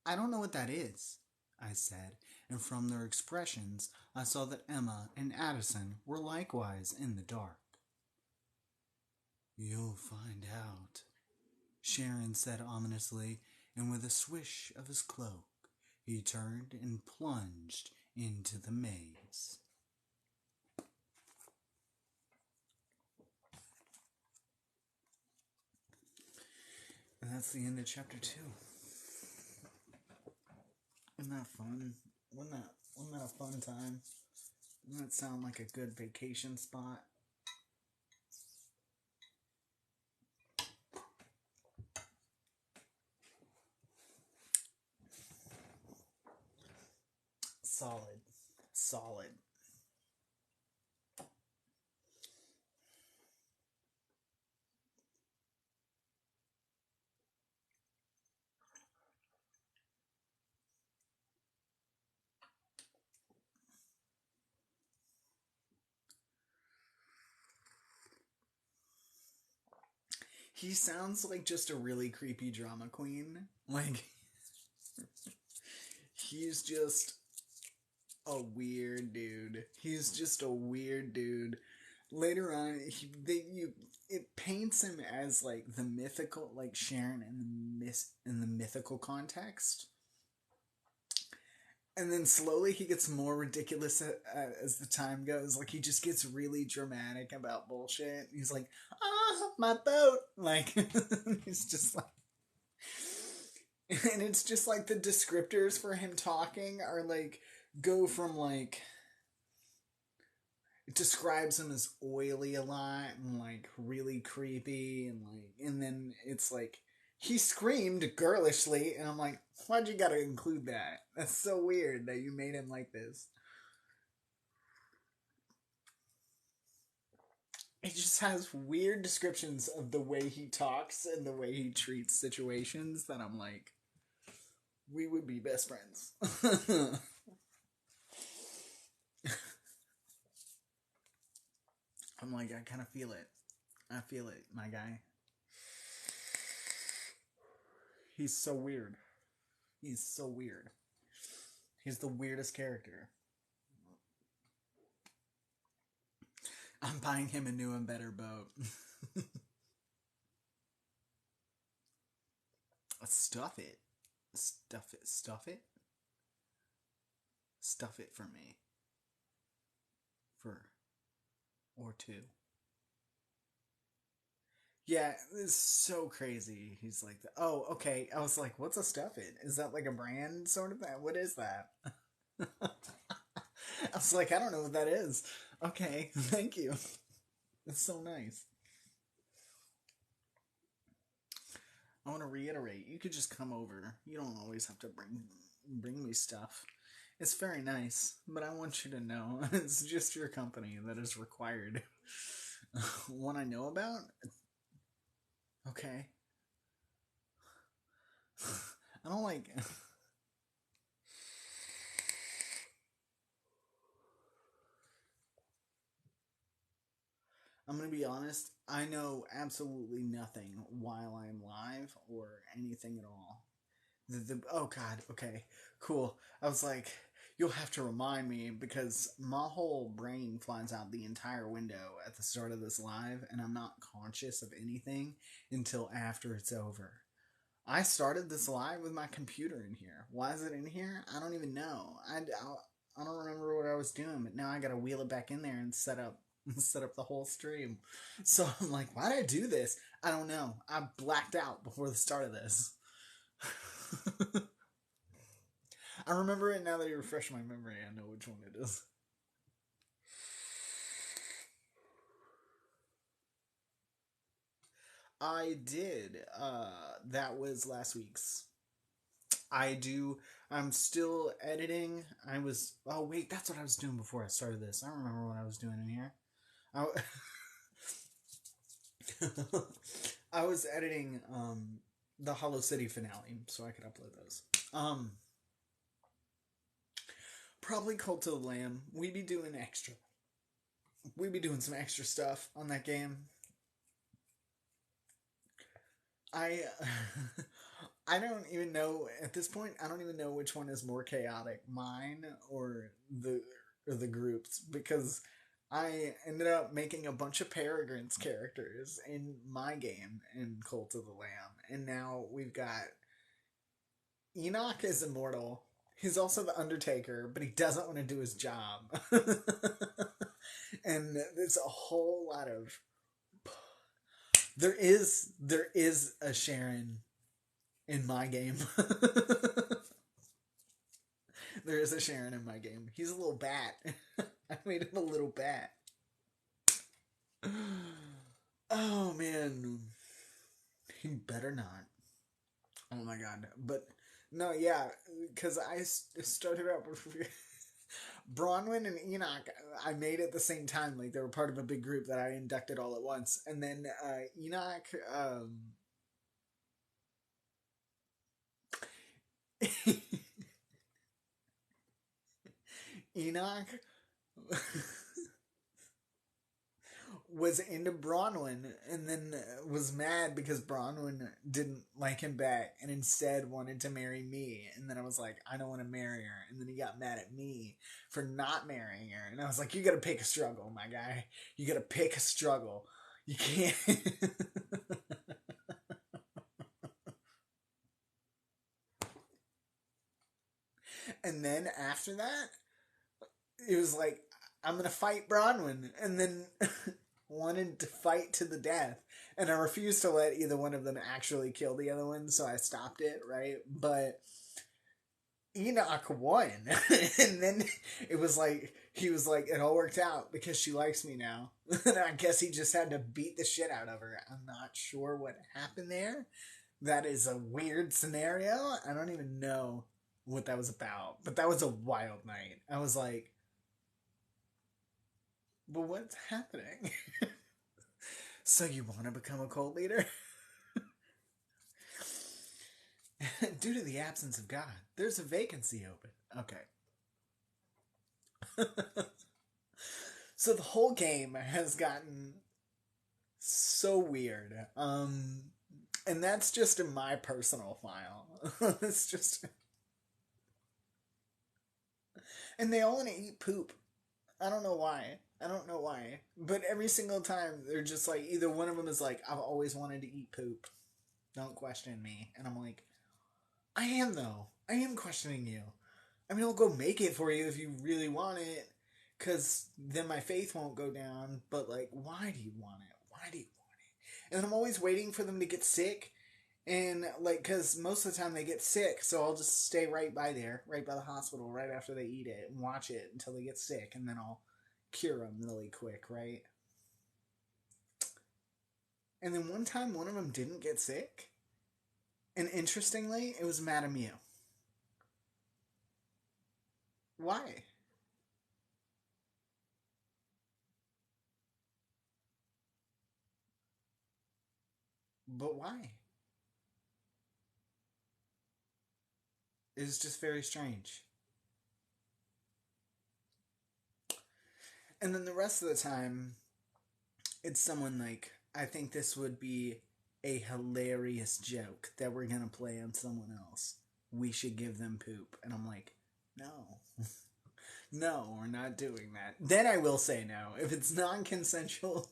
I don't know what that is, I said, and from their expressions I saw that Emma and Addison were likewise in the dark. You'll find out, Sharon said ominously, and with a swish of his cloak, he turned and plunged into the maze. And that's the end of chapter 2. Isn't that fun? Wasn't that a fun time? Doesn't that sound like a good vacation spot? Solid. He sounds like just a really creepy drama queen. Like, he's just a weird dude. He's just a weird dude. Later on, it paints him as like the mythical, like Sharon in the mythical context. And then slowly he gets more ridiculous as the time goes. Like, he just gets really dramatic about bullshit. He's like, my boat. Like, he's just like... And it's just like the descriptors for him talking are like, go from like... It describes him as oily a lot and like really creepy and then it's like, he screamed girlishly, and I'm like, why'd you gotta include that? That's so weird that you made him like this. He just has weird descriptions of the way he talks and the way he treats situations that I'm like, we would be best friends. I'm like, I kind of feel it. I feel it, my guy. He's so weird. He's so weird. He's the weirdest character. I'm buying him a new and better boat. Stuff it. Stuff it. Stuff it. Stuff it for me. For or two. Yeah, it's so crazy. He's like, oh, okay. I was like, what's a stuff it? Is that like a brand sort of thing? What is that? I was like, I don't know what that is. Okay, thank you. It's so nice. I want to reiterate, you could just come over. You don't always have to bring me stuff. It's very nice, but I want you to know it's just your company that is required. One I know about? Okay. I don't like. I'm gonna be honest. I know absolutely nothing while I'm live or anything at all. Oh god. Okay. Cool. I was like, you'll have to remind me because my whole brain flies out the entire window at the start of this live, and I'm not conscious of anything until after it's over. I started this live with my computer in here. Why is it in here? I don't even know. I don't remember what I was doing, but now I gotta wheel it back in there and set up the whole stream. So I'm like, why did I do this? I don't know. I blacked out before the start of this. I remember it now that you refresh my memory. I know which one it is. I did. That was last week's. I do. I'm still editing. I was. Oh wait, that's what I was doing before I started this. I don't remember what I was doing in here. I, I was editing the Hollow City finale, so I could upload those. Probably Cult of the Lamb. We'd be doing extra. We'd be doing some extra stuff on that game. I I don't even know at this point. I don't even know which one is more chaotic, mine or the groups, because I ended up making a bunch of Peregrine's characters in my game in Cult of the Lamb, and now we've got Enoch is immortal. He's also the Undertaker, but he doesn't want to do his job. And there's a whole lot of there is a Sharon in my game. There is a Sharon in my game. He's a little bat. I made him a little bat. Oh man, he better not. Oh my god, but no, yeah, because I started out with Bronwyn and Enoch. I made at the same time, like they were part of a big group that I inducted all at once, and then Enoch. Enoch was into Bronwyn and then was mad because Bronwyn didn't like him back and instead wanted to marry me. And then I was like, I don't want to marry her. And then he got mad at me for not marrying her. And I was like, you got to pick a struggle, my guy. You got to pick a struggle. You can't. And then after that, it was like, I'm going to fight Bronwyn. And then wanted to fight to the death. And I refused to let either one of them actually kill the other one, so I stopped it, right? But Enoch won. And then it was like, he was like, it all worked out because she likes me now. And I guess he just had to beat the shit out of her. I'm not sure what happened there. That is a weird scenario. I don't even know what that was about. But that was a wild night. I was like, but what's happening? So you want to become a cult leader? Due to the absence of God, there's a vacancy open. Okay. So the whole game has gotten so weird. And that's just in my personal file. It's just. And they all want to eat poop. I don't know why. I don't know why. But every single time, they're just like, either one of them is like, I've always wanted to eat poop. Don't question me. And I'm like, I am, though. I am questioning you. I mean, I'll go make it for you if you really want it. Because then my faith won't go down. But, like, why do you want it? Why do you want it? And I'm always waiting for them to get sick. And, like, because most of the time they get sick. So I'll just stay right by there, right by the hospital, right after they eat it. And watch it until they get sick. And then I'll cure them really quick, right? And then one time, one of them didn't get sick. And interestingly, it was Madame Mew. Why? But why? It's just very strange. And then the rest of the time, it's someone like, I think this would be a hilarious joke that we're going to play on someone else. We should give them poop. And I'm like, no. No, we're not doing that. Then I will say no. If it's non consensual,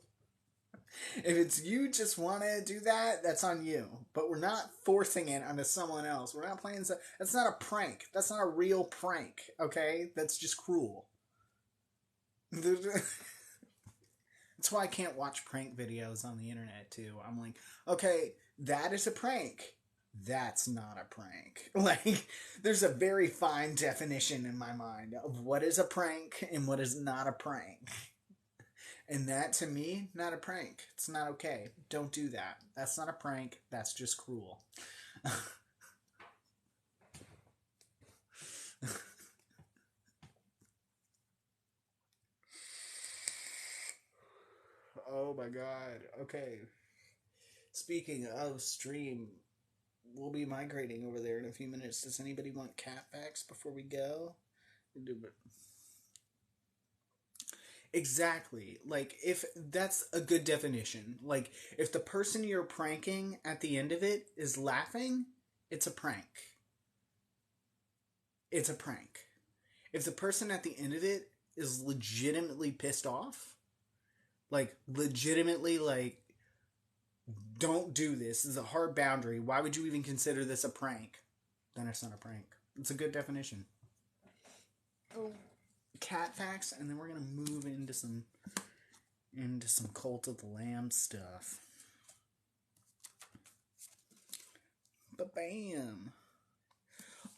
if it's you just want to do that, that's on you. But we're not forcing it onto someone else. We're not playing. That's not a prank. That's not a real prank, okay? That's just cruel. That's why I can't watch prank videos on the internet, too. I'm like, okay, that is a prank. That's not a prank. Like, there's a very fine definition in my mind of what is a prank and what is not a prank. And that, to me, not a prank. It's not okay. Don't do that. That's not a prank. That's just cruel. Oh my god. Okay. Speaking of stream, we'll be migrating over there in a few minutes. Does anybody want cat facts before we go? Exactly. Like, if that's a good definition. Like, if the person you're pranking at the end of it is laughing, it's a prank. It's a prank. If the person at the end of it is legitimately pissed off, like, legitimately, like, don't do this. This is a hard boundary. Why would you even consider this a prank? Then it's not a prank. It's a good definition. Oh. Cat facts, and then we're gonna move into some Cult of the Lamb stuff. Ba-bam!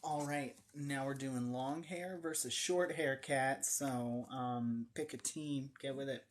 Alright, now we're doing long hair versus short hair cats, so pick a team, get with it.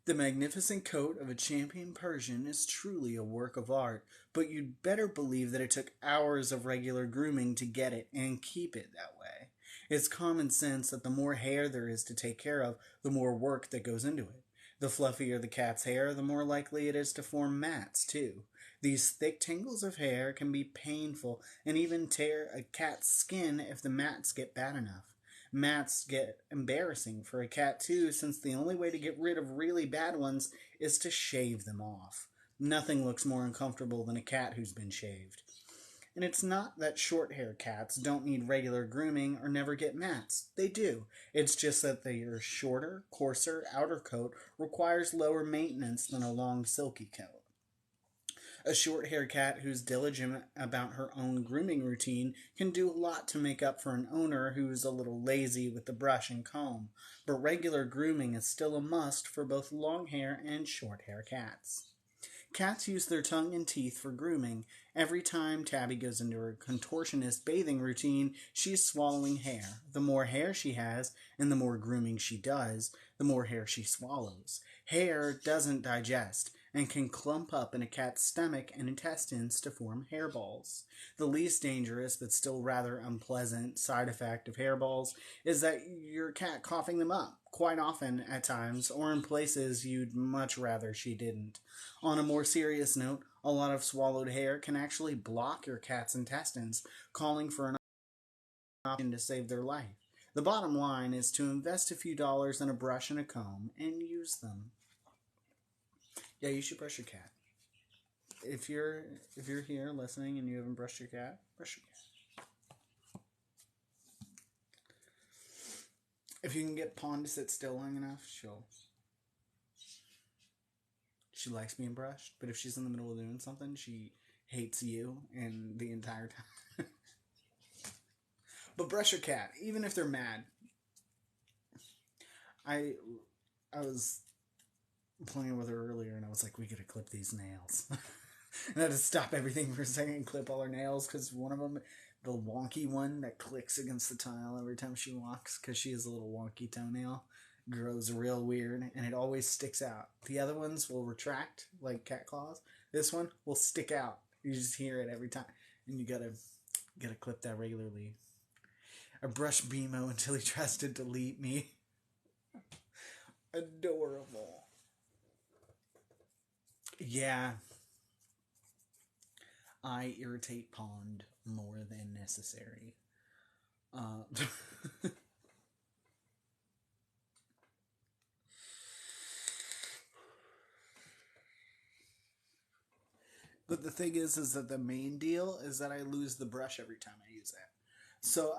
The magnificent coat of a champion Persian is truly a work of art, but you'd better believe that it took hours of regular grooming to get it and keep it that way. It's common sense that the more hair there is to take care of, the more work that goes into it. The fluffier the cat's hair, the more likely it is to form mats, too. These thick tangles of hair can be painful and even tear a cat's skin if the mats get bad enough. Mats get embarrassing for a cat too, since the only way to get rid of really bad ones is to shave them off. Nothing looks more uncomfortable than a cat who's been shaved. And it's not that short-haired cats don't need regular grooming or never get mats. They do. It's just that their shorter, coarser outer coat requires lower maintenance than a long, silky coat. A short-haired cat who's diligent about her own grooming routine can do a lot to make up for an owner who's a little lazy with the brush and comb, but regular grooming is still a must for both long-hair and short-hair cats. Cats use their tongue and teeth for grooming. Every time Tabby goes into her contortionist bathing routine, she's swallowing hair. The more hair she has, and the more grooming she does, the more hair she swallows. Hair doesn't digest, and can clump up in a cat's stomach and intestines to form hairballs. The least dangerous, but still rather unpleasant, side effect of hairballs is that your cat coughing them up, quite often at times, or in places you'd much rather she didn't. On a more serious note, a lot of swallowed hair can actually block your cat's intestines, calling for an option to save their life. The bottom line is to invest a few dollars in a brush and a comb and use them. Yeah, you should brush your cat. If you're here listening and you haven't brushed your cat, brush your cat. If you can get Pawn to sit still long enough, she likes being brushed. But if she's in the middle of doing something, she hates you and the entire time. But brush your cat, even if they're mad. I was playing with her earlier, and I was like, we gotta clip these nails. And I had to stop everything for a second and clip all her nails, because one of them, the wonky one that clicks against the tile every time she walks, because she has a little wonky toenail, grows real weird, and it always sticks out. The other ones will retract, like cat claws. This one will stick out. You just hear it every time. And you gotta clip that regularly. I brush Bimo until he tries to delete me. Adorable. Yeah. I irritate Pond more than necessary. Uh, but the thing is that the main deal is that I lose the brush every time I use it. So,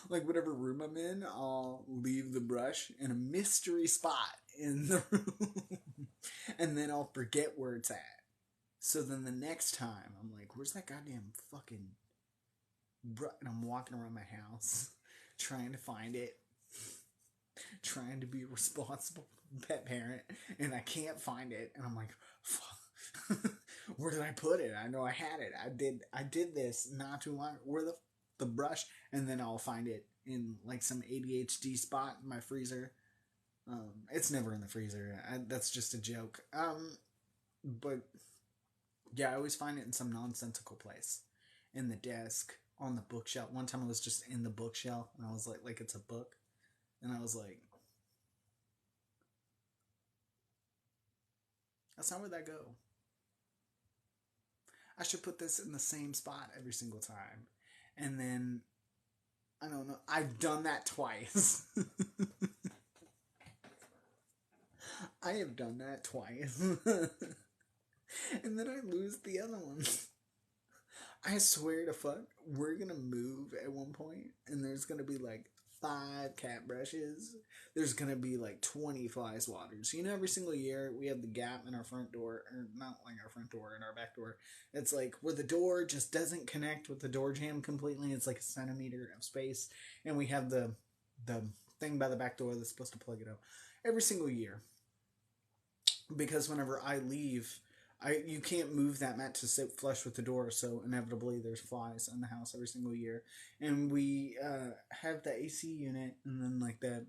like, whatever room I'm in, I'll leave the brush in a mystery spot in the room. And then I'll forget where it's at. So then the next time, I'm like, where's that goddamn fucking brush? And I'm walking around my house trying to find it, trying to be a responsible pet parent, and I can't find it. And I'm like, fuck. Where did I put it? I know I had it. I did this not too long. Where the brush? And then I'll find it in like some ADHD spot in my freezer. It's never in the freezer. That's just a joke. But yeah, I always find it in some nonsensical place, in the desk, on the bookshelf. One time I was just in the bookshelf, and I was like it's a book, and I was like, that's not where that go. I should put this in the same spot every single time. And then, I don't know, I've done that twice. I have done that twice. And then I lose the other one. I swear to fuck, we're gonna move at one point, and there's gonna be like 5 cat brushes. There's gonna be like 20 fly swatters. You know, every single year we have the gap in our front door, or not like our front door, in our back door. It's like where the door just doesn't connect with the door jamb completely. It's like a centimeter of space, and we have the thing by the back door that's supposed to plug it up. Every single year, because whenever I leave, you can't move that mat to sit flush with the door, so inevitably there's flies in the house every single year. And we have the AC unit and then like that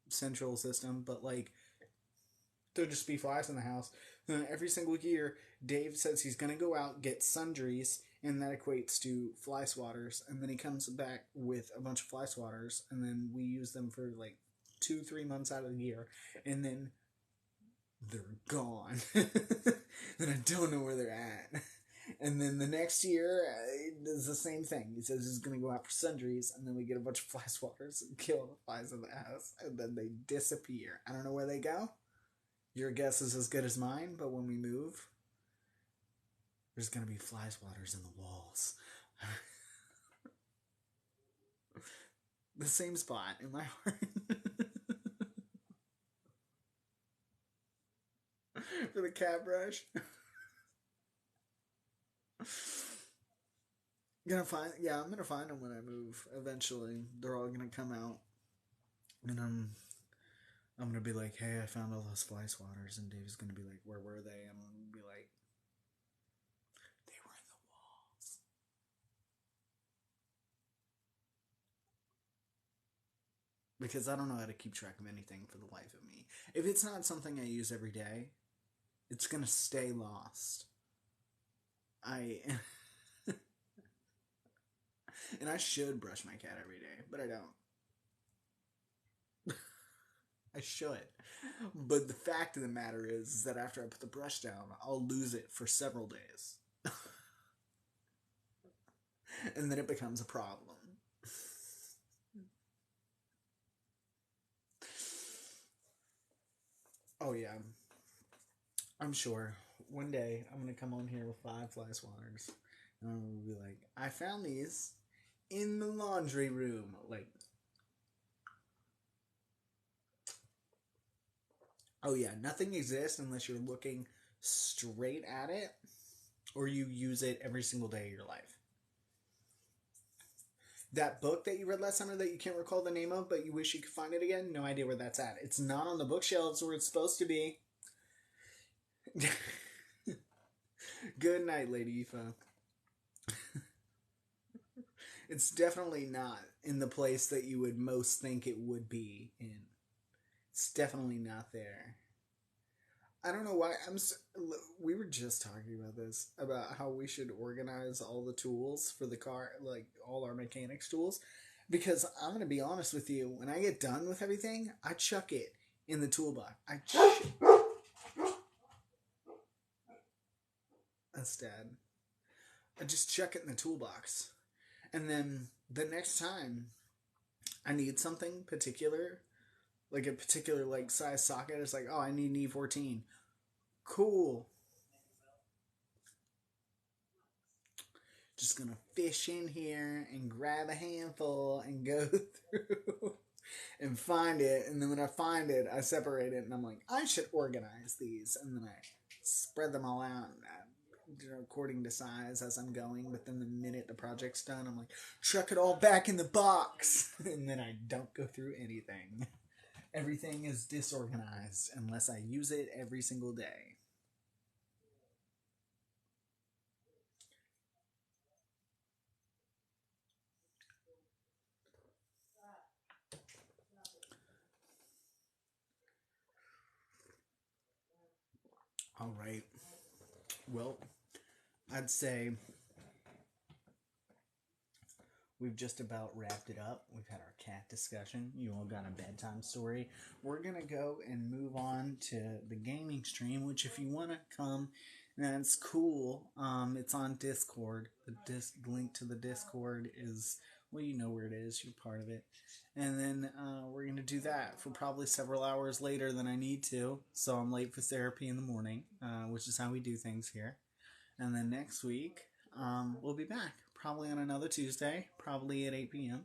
central system, but like there'll just be flies in the house. And every single year, Dave says he's gonna go out get sundries, and that equates to fly swatters. And then he comes back with a bunch of fly swatters, and then we use them for like 2-3 months out of the year, and then they're gone. And I don't know where they're at. And then the next year, it does the same thing. He says he's going to go out for sundries, and then we get a bunch of fly swatters and kill the flies in the house, and then they disappear. I don't know where they go. Your guess is as good as mine, but when we move, there's going to be fly swatters in the walls. The same spot in my heart. For the cat brush. I'm gonna find them when I move. Eventually, they're all gonna come out, and I'm gonna be like, "Hey, I found all those fly swatters," and Dave's gonna be like, "Where were they?" And I'm gonna be like, "They were in the walls." Because I don't know how to keep track of anything for the life of me. If it's not something I use every day, It's gonna stay lost. I and I should brush my cat every day, but I don't. I should. But the fact of the matter is that after I put the brush down, I'll lose it for several days. And then it becomes a problem. Oh, yeah. I'm sure one day I'm going to come on here with 5 fly swatters. And I'm going to be like, I found these in the laundry room. Like, oh, yeah, nothing exists unless you're looking straight at it or you use it every single day of your life. That book that you read last summer that you can't recall the name of, but you wish you could find it again, no idea where that's at. It's not on the bookshelves where it's supposed to be. Good night, Lady Aoife. It's definitely not in the place that you would most think it would be in. It's definitely not there. I don't know why. We were just talking about this, about how we should organize all the tools for the car, like all our mechanics tools. Because I'm going to be honest with you, when I get done with everything, I chuck it in the toolbox. That's Dad. I just chuck it in the toolbox. And then the next time I need something particular, like a particular like size socket, it's like, oh, I need an E14. Cool. Just gonna fish in here and grab a handful and go through and find it. And then when I find it, I separate it and I'm like, I should organize these. And then I spread them all out according to size as I'm going. But then the minute the project's done, I'm like, chuck it all back in the box. And then I don't go through anything. Everything is disorganized unless I use it every single day. All right. Well, I'd say we've just about wrapped it up. We've had our cat discussion. You all got a bedtime story. We're going to go and move on to the gaming stream, which if you want to come, that's cool. It's on Discord. The link to the Discord is, well, you know where it is. You're part of it. And then we're going to do that for probably several hours later than I need to. So I'm late for therapy in the morning, which is how we do things here. And then next week, we'll be back. Probably on another Tuesday, probably at 8 p.m.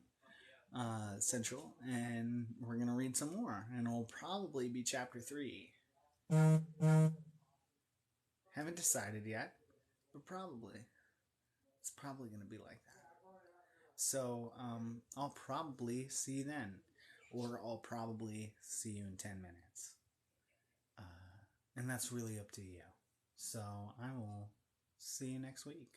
Central. And we're going to read some more. And it'll probably be chapter 3. Haven't decided yet, but probably. It's probably going to be like that. So I'll probably see you then. Or I'll probably see you in 10 minutes. And that's really up to you. So I will see you next week.